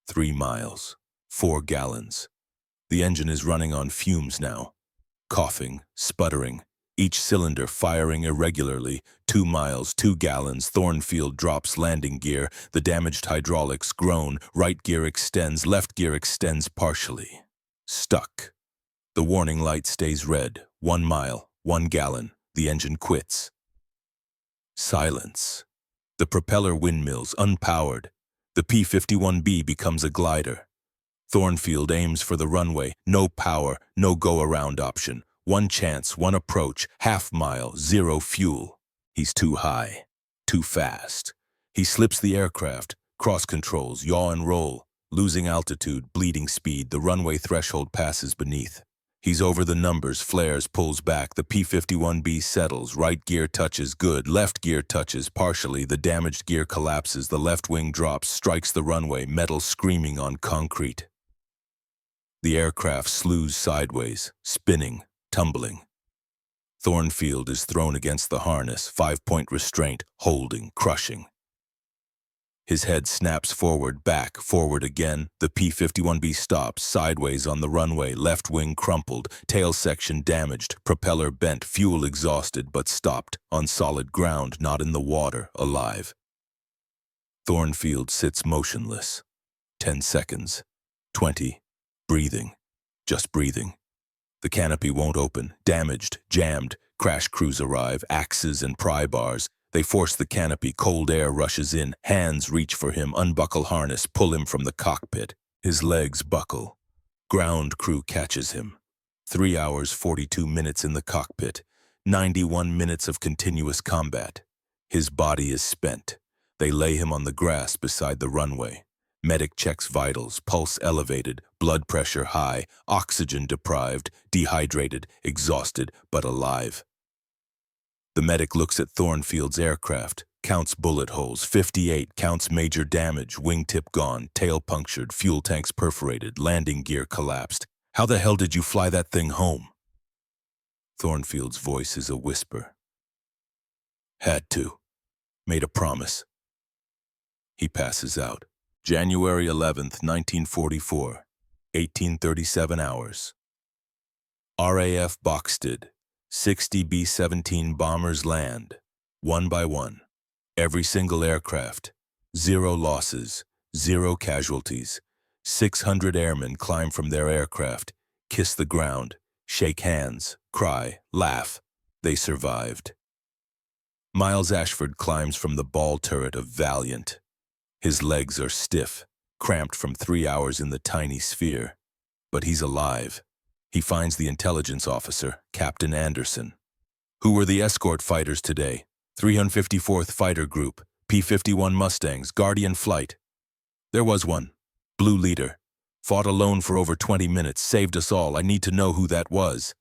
3 miles, 4 gallons. The engine is running on fumes now, coughing, sputtering, each cylinder firing irregularly. 2 miles, 2 gallons. Thornfield drops landing gear. The damaged hydraulics groan. Right gear extends. Left gear extends partially. Stuck. The warning light stays red. 1 mile, 1 gallon. The engine quits. Silence. The propeller windmills unpowered. The P-51B becomes a glider. Thornfield aims for the runway. No power, no go-around option. 1 chance, 1 approach, half mile, 0 fuel. He's too high, too fast. He slips the aircraft, cross controls, yaw and roll. Losing altitude, bleeding speed, the runway threshold passes beneath. He's over the numbers, flares, pulls back. The P-51B settles. Right gear touches, good. Left gear touches, partially. The damaged gear collapses. The left wing drops, strikes the runway, metal screaming on concrete. The aircraft slews sideways, spinning, tumbling. Thornfield is thrown against the harness, 5-point restraint, holding, crushing. His head snaps forward, back, forward again. The P-51B stops, sideways on the runway, left wing crumpled, tail section damaged, propeller bent, fuel exhausted, but stopped, on solid ground, not in the water, alive. Thornfield sits motionless. 10 seconds. 20. Breathing. Just breathing. The canopy won't open. Damaged, jammed. Crash crews arrive, axes and pry bars. They force the canopy, cold air rushes in, hands reach for him, unbuckle harness, pull him from the cockpit. His legs buckle. Ground crew catches him. 3 hours, 42 minutes in the cockpit. 91 minutes of continuous combat. His body is spent. They lay him on the grass beside the runway. Medic checks vitals, pulse elevated, blood pressure high, oxygen deprived, dehydrated, exhausted, but alive. The medic looks at Thornfield's aircraft, counts bullet holes, 58, counts major damage, wingtip gone, tail punctured, fuel tanks perforated, landing gear collapsed. How the hell did you fly that thing home? Thornfield's voice is a whisper. Had to. Made a promise. He passes out. January 11th, 1944, 1837 hours. RAF Boxted. 60 B-17 bombers land, 1 by 1. Every single aircraft. 0 losses, 0 casualties. 600 airmen climb from their aircraft, kiss the ground, shake hands, cry, laugh. They survived. Miles Ashford climbs from the ball turret of Valiant. His legs are stiff, cramped from 3 hours in the tiny sphere. But he's alive. He finds the intelligence officer, Captain Anderson. Who were the escort fighters today? 354th Fighter Group, P-51 Mustangs, Guardian Flight. There was one. Blue leader. Fought alone for over 20 minutes, saved us all. I need to know who that was.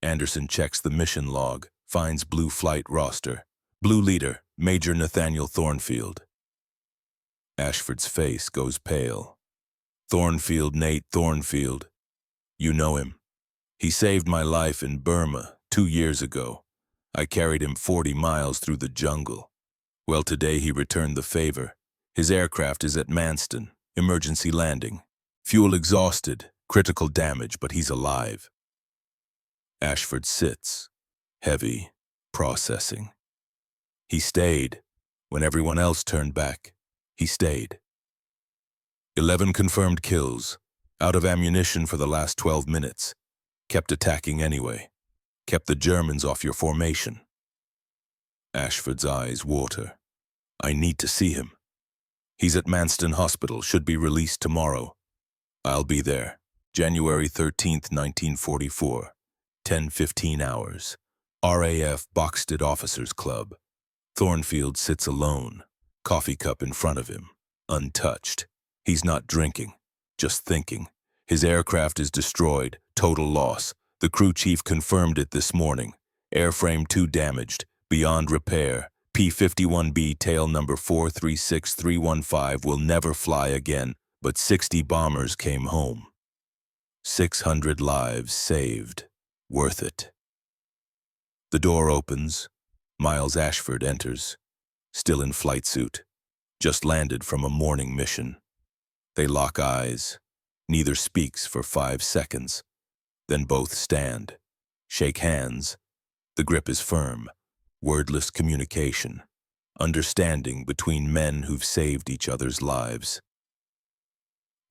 Anderson checks the mission log, finds Blue Flight roster. Blue leader, Major Nathaniel Thornfield. Ashford's face goes pale. Thornfield, Nate Thornfield. You know him. He saved my life in Burma 2 years ago. I carried him 40 miles through the jungle. Well, today he returned the favor. His aircraft is at Manston, emergency landing. Fuel exhausted, critical damage, but he's alive. Ashford sits, heavy, processing. He stayed. When everyone else turned back, he stayed. 11 confirmed kills, out of ammunition for the last 12 minutes. Kept attacking anyway. Kept the Germans off your formation. Ashford's eyes water. I need to see him. He's at Manston Hospital, should be released tomorrow. I'll be there. January 13th, 1944. 10:15 hours. RAF Boxted Officers Club. Thornfield sits alone, coffee cup in front of him, untouched. He's not drinking, just thinking. His aircraft is destroyed, total loss. The crew chief confirmed it this morning. Airframe 2 damaged, beyond repair. P-51B tail number 436315 will never fly again, but 60 bombers came home. 600 lives saved. Worth it. The door opens. Miles Ashford enters, still in flight suit, just landed from a morning mission. They lock eyes. Neither speaks for 5 seconds. Then both stand, shake hands. The grip is firm, wordless communication, understanding between men who've saved each other's lives.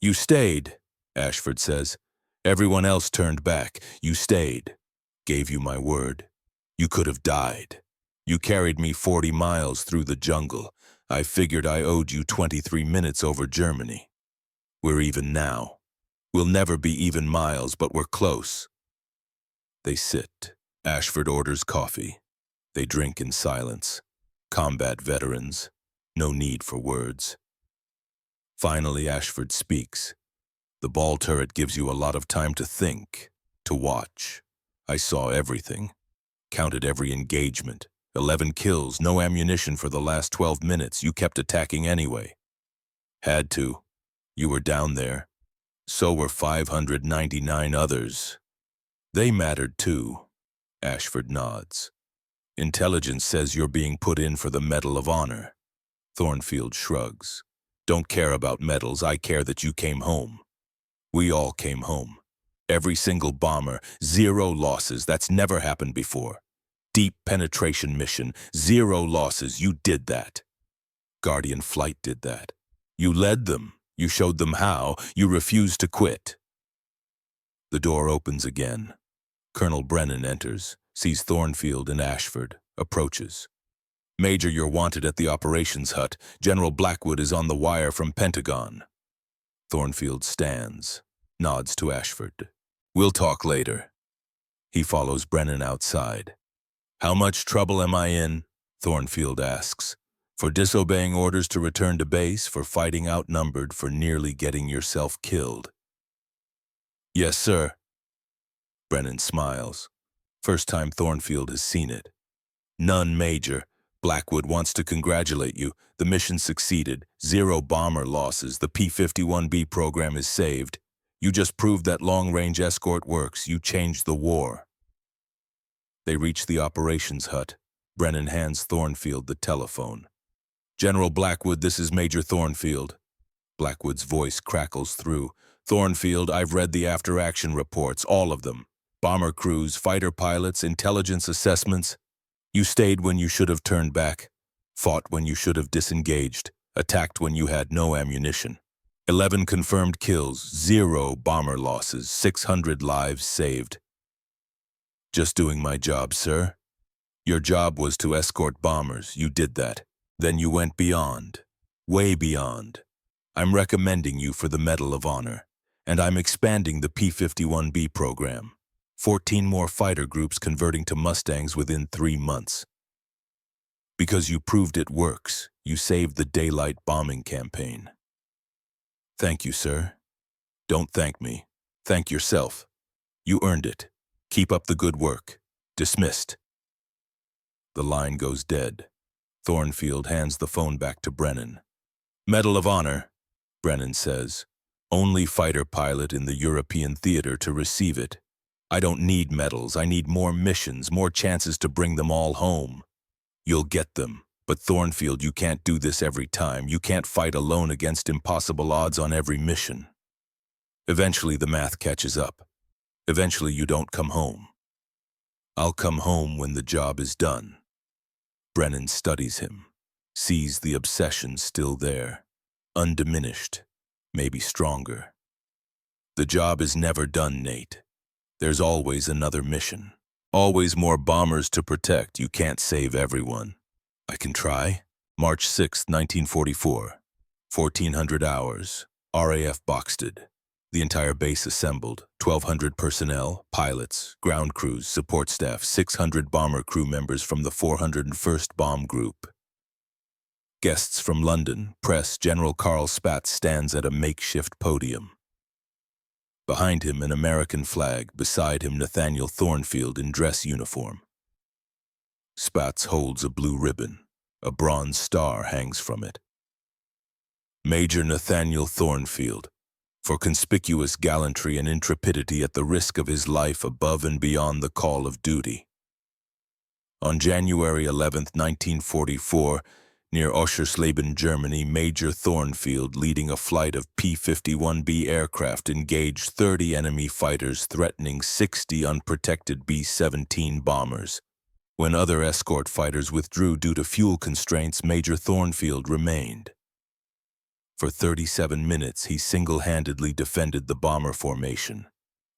"You stayed," Ashford says. "Everyone else turned back. You stayed. Gave you my word. You could have died. You carried me 40 miles through the jungle. I figured I owed you 23 minutes over Germany. We're even now. We'll never be even, Miles, but we're close." They sit. Ashford orders coffee. They drink in silence. Combat veterans. No need for words. Finally, Ashford speaks. "The ball turret gives you a lot of time to think, to watch. I saw everything. Counted every engagement. 11 kills, no ammunition for the last 12 minutes. You kept attacking anyway. Had to. You were down there. So were 599 others. They mattered too." Ashford nods. "Intelligence says you're being put in for the Medal of Honor." Thornfield shrugs. "Don't care about medals. I care that you came home. We all came home. Every single bomber, 0 losses. That's never happened before. Deep penetration mission, 0 losses. You did that. Guardian Flight did that. You led them. You showed them how. You refused to quit." The door opens again. Colonel Brennan enters, sees Thornfield and Ashford, approaches. "Major, you're wanted at the operations hut. General Blackwood is on the wire from Pentagon." Thornfield stands, nods to Ashford. "We'll talk later." He follows Brennan outside. "How much trouble am I in?" Thornfield asks. "For disobeying orders to return to base, for fighting outnumbered, for nearly getting yourself killed?" "Yes, sir." Brennan smiles. First time Thornfield has seen it. "None, Major. Blackwood wants to congratulate you. The mission succeeded. 0 bomber losses. The P-51B program is saved. You just proved that long-range escort works. You changed the war." They reach the operations hut. Brennan hands Thornfield the telephone. "General Blackwood, this is Major Thornfield." Blackwood's voice crackles through. "Thornfield, I've read the after-action reports, all of them. Bomber crews, fighter pilots, intelligence assessments. You stayed when you should have turned back, fought when you should have disengaged, attacked when you had no ammunition. 11 confirmed kills, 0 bomber losses, 600 lives saved." "Just doing my job, sir. Your job was to escort bombers. You did that. Then you went beyond, way beyond. I'm recommending you for the Medal of Honor, and I'm expanding the P-51B program. 14 more fighter groups converting to Mustangs within 3 months. Because you proved it works. You saved the daylight bombing campaign." "Thank you, sir." "Don't thank me. Thank yourself. You earned it. Keep up the good work. Dismissed." The line goes dead. Thornfield hands the phone back to Brennan. "Medal of Honor," Brennan says. "Only fighter pilot in the European theater to receive it. I don't need medals. I need more missions, more chances to bring them all home. You'll get them. But Thornfield, you can't do this every time. You can't fight alone against impossible odds on every mission. Eventually the math catches up. Eventually you don't come home. I'll come home when the job is done." Brennan studies him, sees the obsession still there, undiminished, maybe stronger. "The job is never done, Nate. There's always another mission. Always more bombers to protect. You can't save everyone." "I can try." March 6, 1944. 1400 hours. RAF Boxted. The entire base assembled. 1,200 personnel, pilots, ground crews, support staff, 600 bomber crew members from the 401st Bomb Group. Guests from London, press. General Carl Spaatz stands at a makeshift podium. Behind him, an American flag. Beside him, Nathaniel Thornfield in dress uniform. Spaatz holds a blue ribbon. A bronze star hangs from it. "Major Nathaniel Thornfield, for conspicuous gallantry and intrepidity at the risk of his life above and beyond the call of duty. On January 11, 1944, near Oschersleben, Germany, Major Thornfield, leading a flight of P-51B aircraft, engaged 30 enemy fighters threatening 60 unprotected B-17 bombers. When other escort fighters withdrew due to fuel constraints, Major Thornfield remained. For 37 minutes, he single-handedly defended the bomber formation.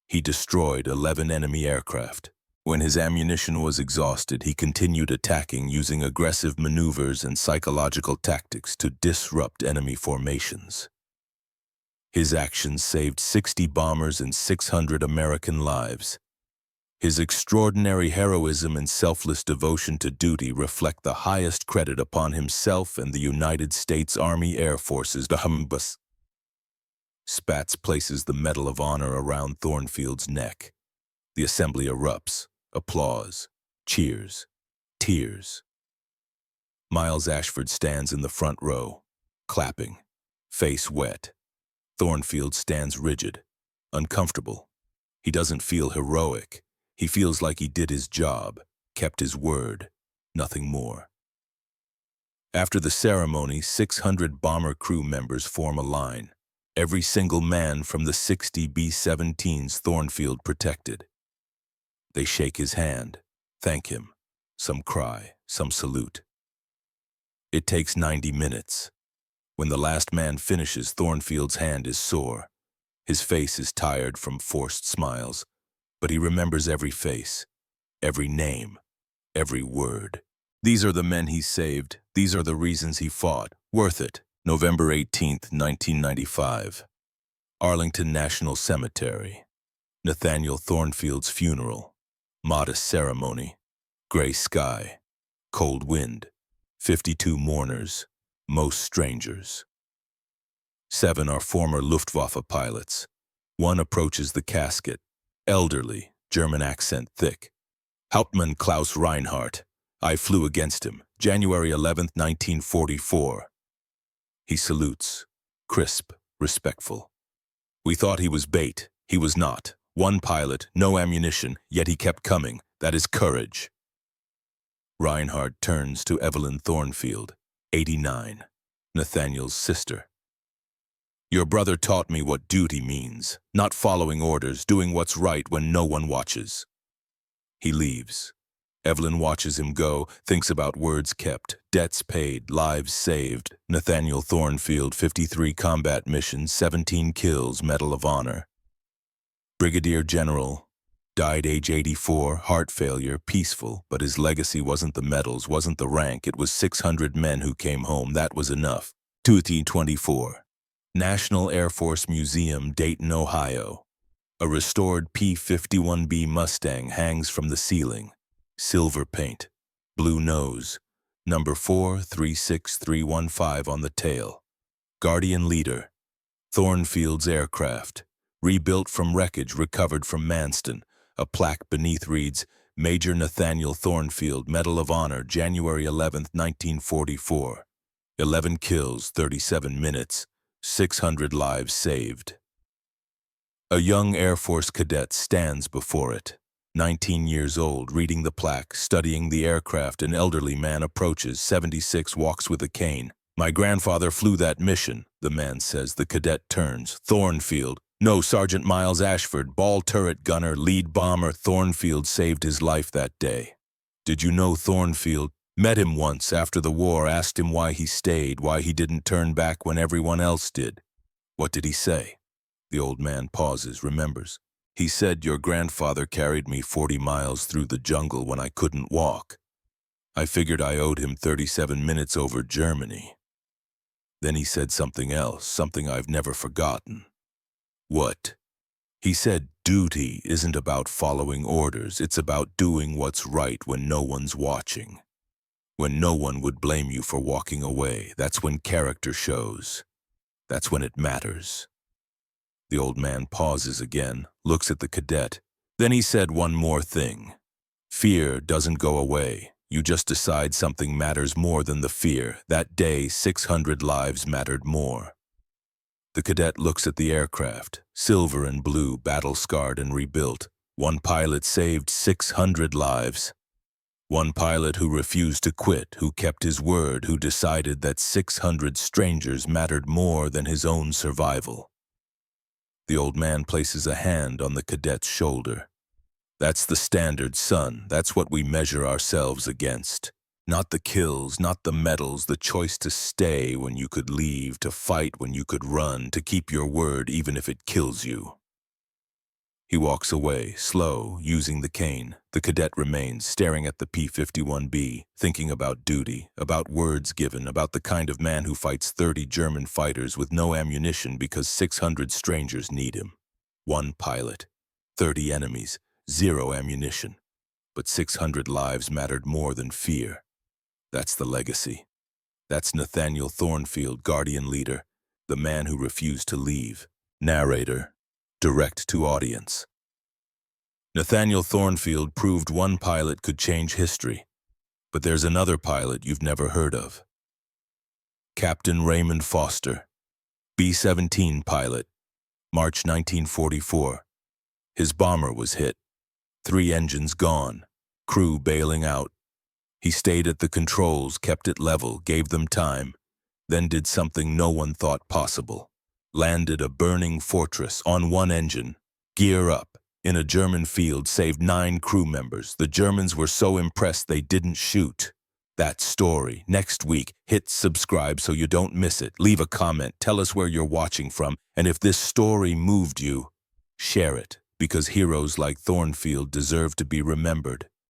He destroyed 11 enemy aircraft. When his ammunition was exhausted, he continued attacking using aggressive maneuvers and psychological tactics to disrupt enemy formations. His actions saved 60 bombers and 600 American lives. His extraordinary heroism and selfless devotion to duty reflect the highest credit upon himself and the United States Army Air Force's Spats places the Medal of Honor around Thornfield's neck. The assembly erupts. Applause, cheers, tears. Miles Ashford stands in the front row, clapping, face wet. Thornfield stands rigid, uncomfortable. He doesn't feel heroic. He feels like he did his job, kept his word, nothing more. After the ceremony, 600 bomber crew members form a line. Every single man from the 60 B-17s Thornfield protected. They shake his hand, thank him. Some cry, some salute. It takes 90 minutes. When the last man finishes, Thornfield's hand is sore. His face is tired from forced smiles, but he remembers every face, every name, every word. These are the men he saved. These are the reasons he fought. Worth it. November 18th, 1995. Arlington National Cemetery. Nathaniel Thornfield's funeral. Modest ceremony. Gray sky. Cold wind. 52 mourners. Most strangers. 7 are former Luftwaffe pilots. 1 approaches the casket. Elderly, German accent thick. Hauptmann Klaus Reinhardt. I flew against him. January 11th, 1944. He salutes. Crisp, respectful. We thought he was bait. He was not. 1 pilot, no ammunition, yet he kept coming. That is courage. Reinhardt turns to Evelyn Thornfield, 89, Nathaniel's sister. Your brother taught me what duty means, not following orders, doing what's right when no one watches. He leaves. Evelyn watches him go, thinks about words kept, debts paid, lives saved. Nathaniel Thornfield, 53 combat missions, 17 kills, Medal of Honor. Brigadier General, died age 84, heart failure, peaceful, but his legacy wasn't the medals, wasn't the rank, it was 600 men who came home, that was enough. 2024. National Air Force Museum, Dayton, Ohio. A restored P-51B Mustang hangs from the ceiling. Silver paint, blue nose, number 436315 on the tail. Guardian leader, Thornfield's aircraft. Rebuilt from wreckage recovered from Manston. A plaque beneath reads, Major Nathaniel Thornfield, Medal of Honor, January 11, 1944. 11 kills, 37 minutes, 600 lives saved. A young Air Force cadet stands before it. 19 years old, reading the plaque, studying the aircraft. An elderly man approaches, 76, walks with a cane. My grandfather flew that mission, the man says. The cadet turns. Thornfield. No, Sergeant Miles Ashford, ball turret gunner, lead bomber. Thornfield saved his life that day. Did you know Thornfield? Met him once after the war, asked him why he stayed, why he didn't turn back when everyone else did. What did he say? The old man pauses, remembers. He said, your grandfather carried me 40 miles through the jungle when I couldn't walk. I figured I owed him 37 minutes over Germany. Then he said something else, something I've never forgotten. What? He said, duty isn't about following orders, it's about doing what's right when no one's watching. When no one would blame you for walking away, that's when character shows. That's when it matters. The old man pauses again, looks at the cadet. Then he said one more thing. Fear doesn't go away. You just decide something matters more than the fear. That day, 600 lives mattered more. The cadet looks at the aircraft, silver and blue, battle-scarred and rebuilt. 1 pilot saved 600 lives. 1 pilot who refused to quit, who kept his word, who decided that 600 strangers mattered more than his own survival. The old man places a hand on the cadet's shoulder. That's the standard, son. That's what we measure ourselves against. Not the kills, not the medals, the choice to stay when you could leave, to fight when you could run, to keep your word even if it kills you. He walks away, slow, using the cane. The cadet remains, staring at the P-51B, thinking about duty, about words given, about the kind of man who fights 30 German fighters with no ammunition because 600 strangers need him. One pilot, 30 enemies, zero ammunition. But 600 lives mattered more than fear. That's the legacy. That's Nathaniel Thornfield, Guardian Leader, the man who refused to leave. Narrator, direct to audience. Nathaniel Thornfield proved one pilot could change history, but there's another pilot you've never heard of. Captain Raymond Foster, B-17 pilot, March 1944. His bomber was hit. 3 engines gone, crew bailing out. He stayed at the controls, kept it level, gave them time, then did something no one thought possible. Landed a burning fortress on one engine, gear up, in a German field, saved 9 crew members. The Germans were so impressed they didn't shoot. That story, next week. Hit subscribe so you don't miss it. Leave a comment, tell us where you're watching from, and if this story moved you, share it, because heroes like Thornfield deserve to be remembered.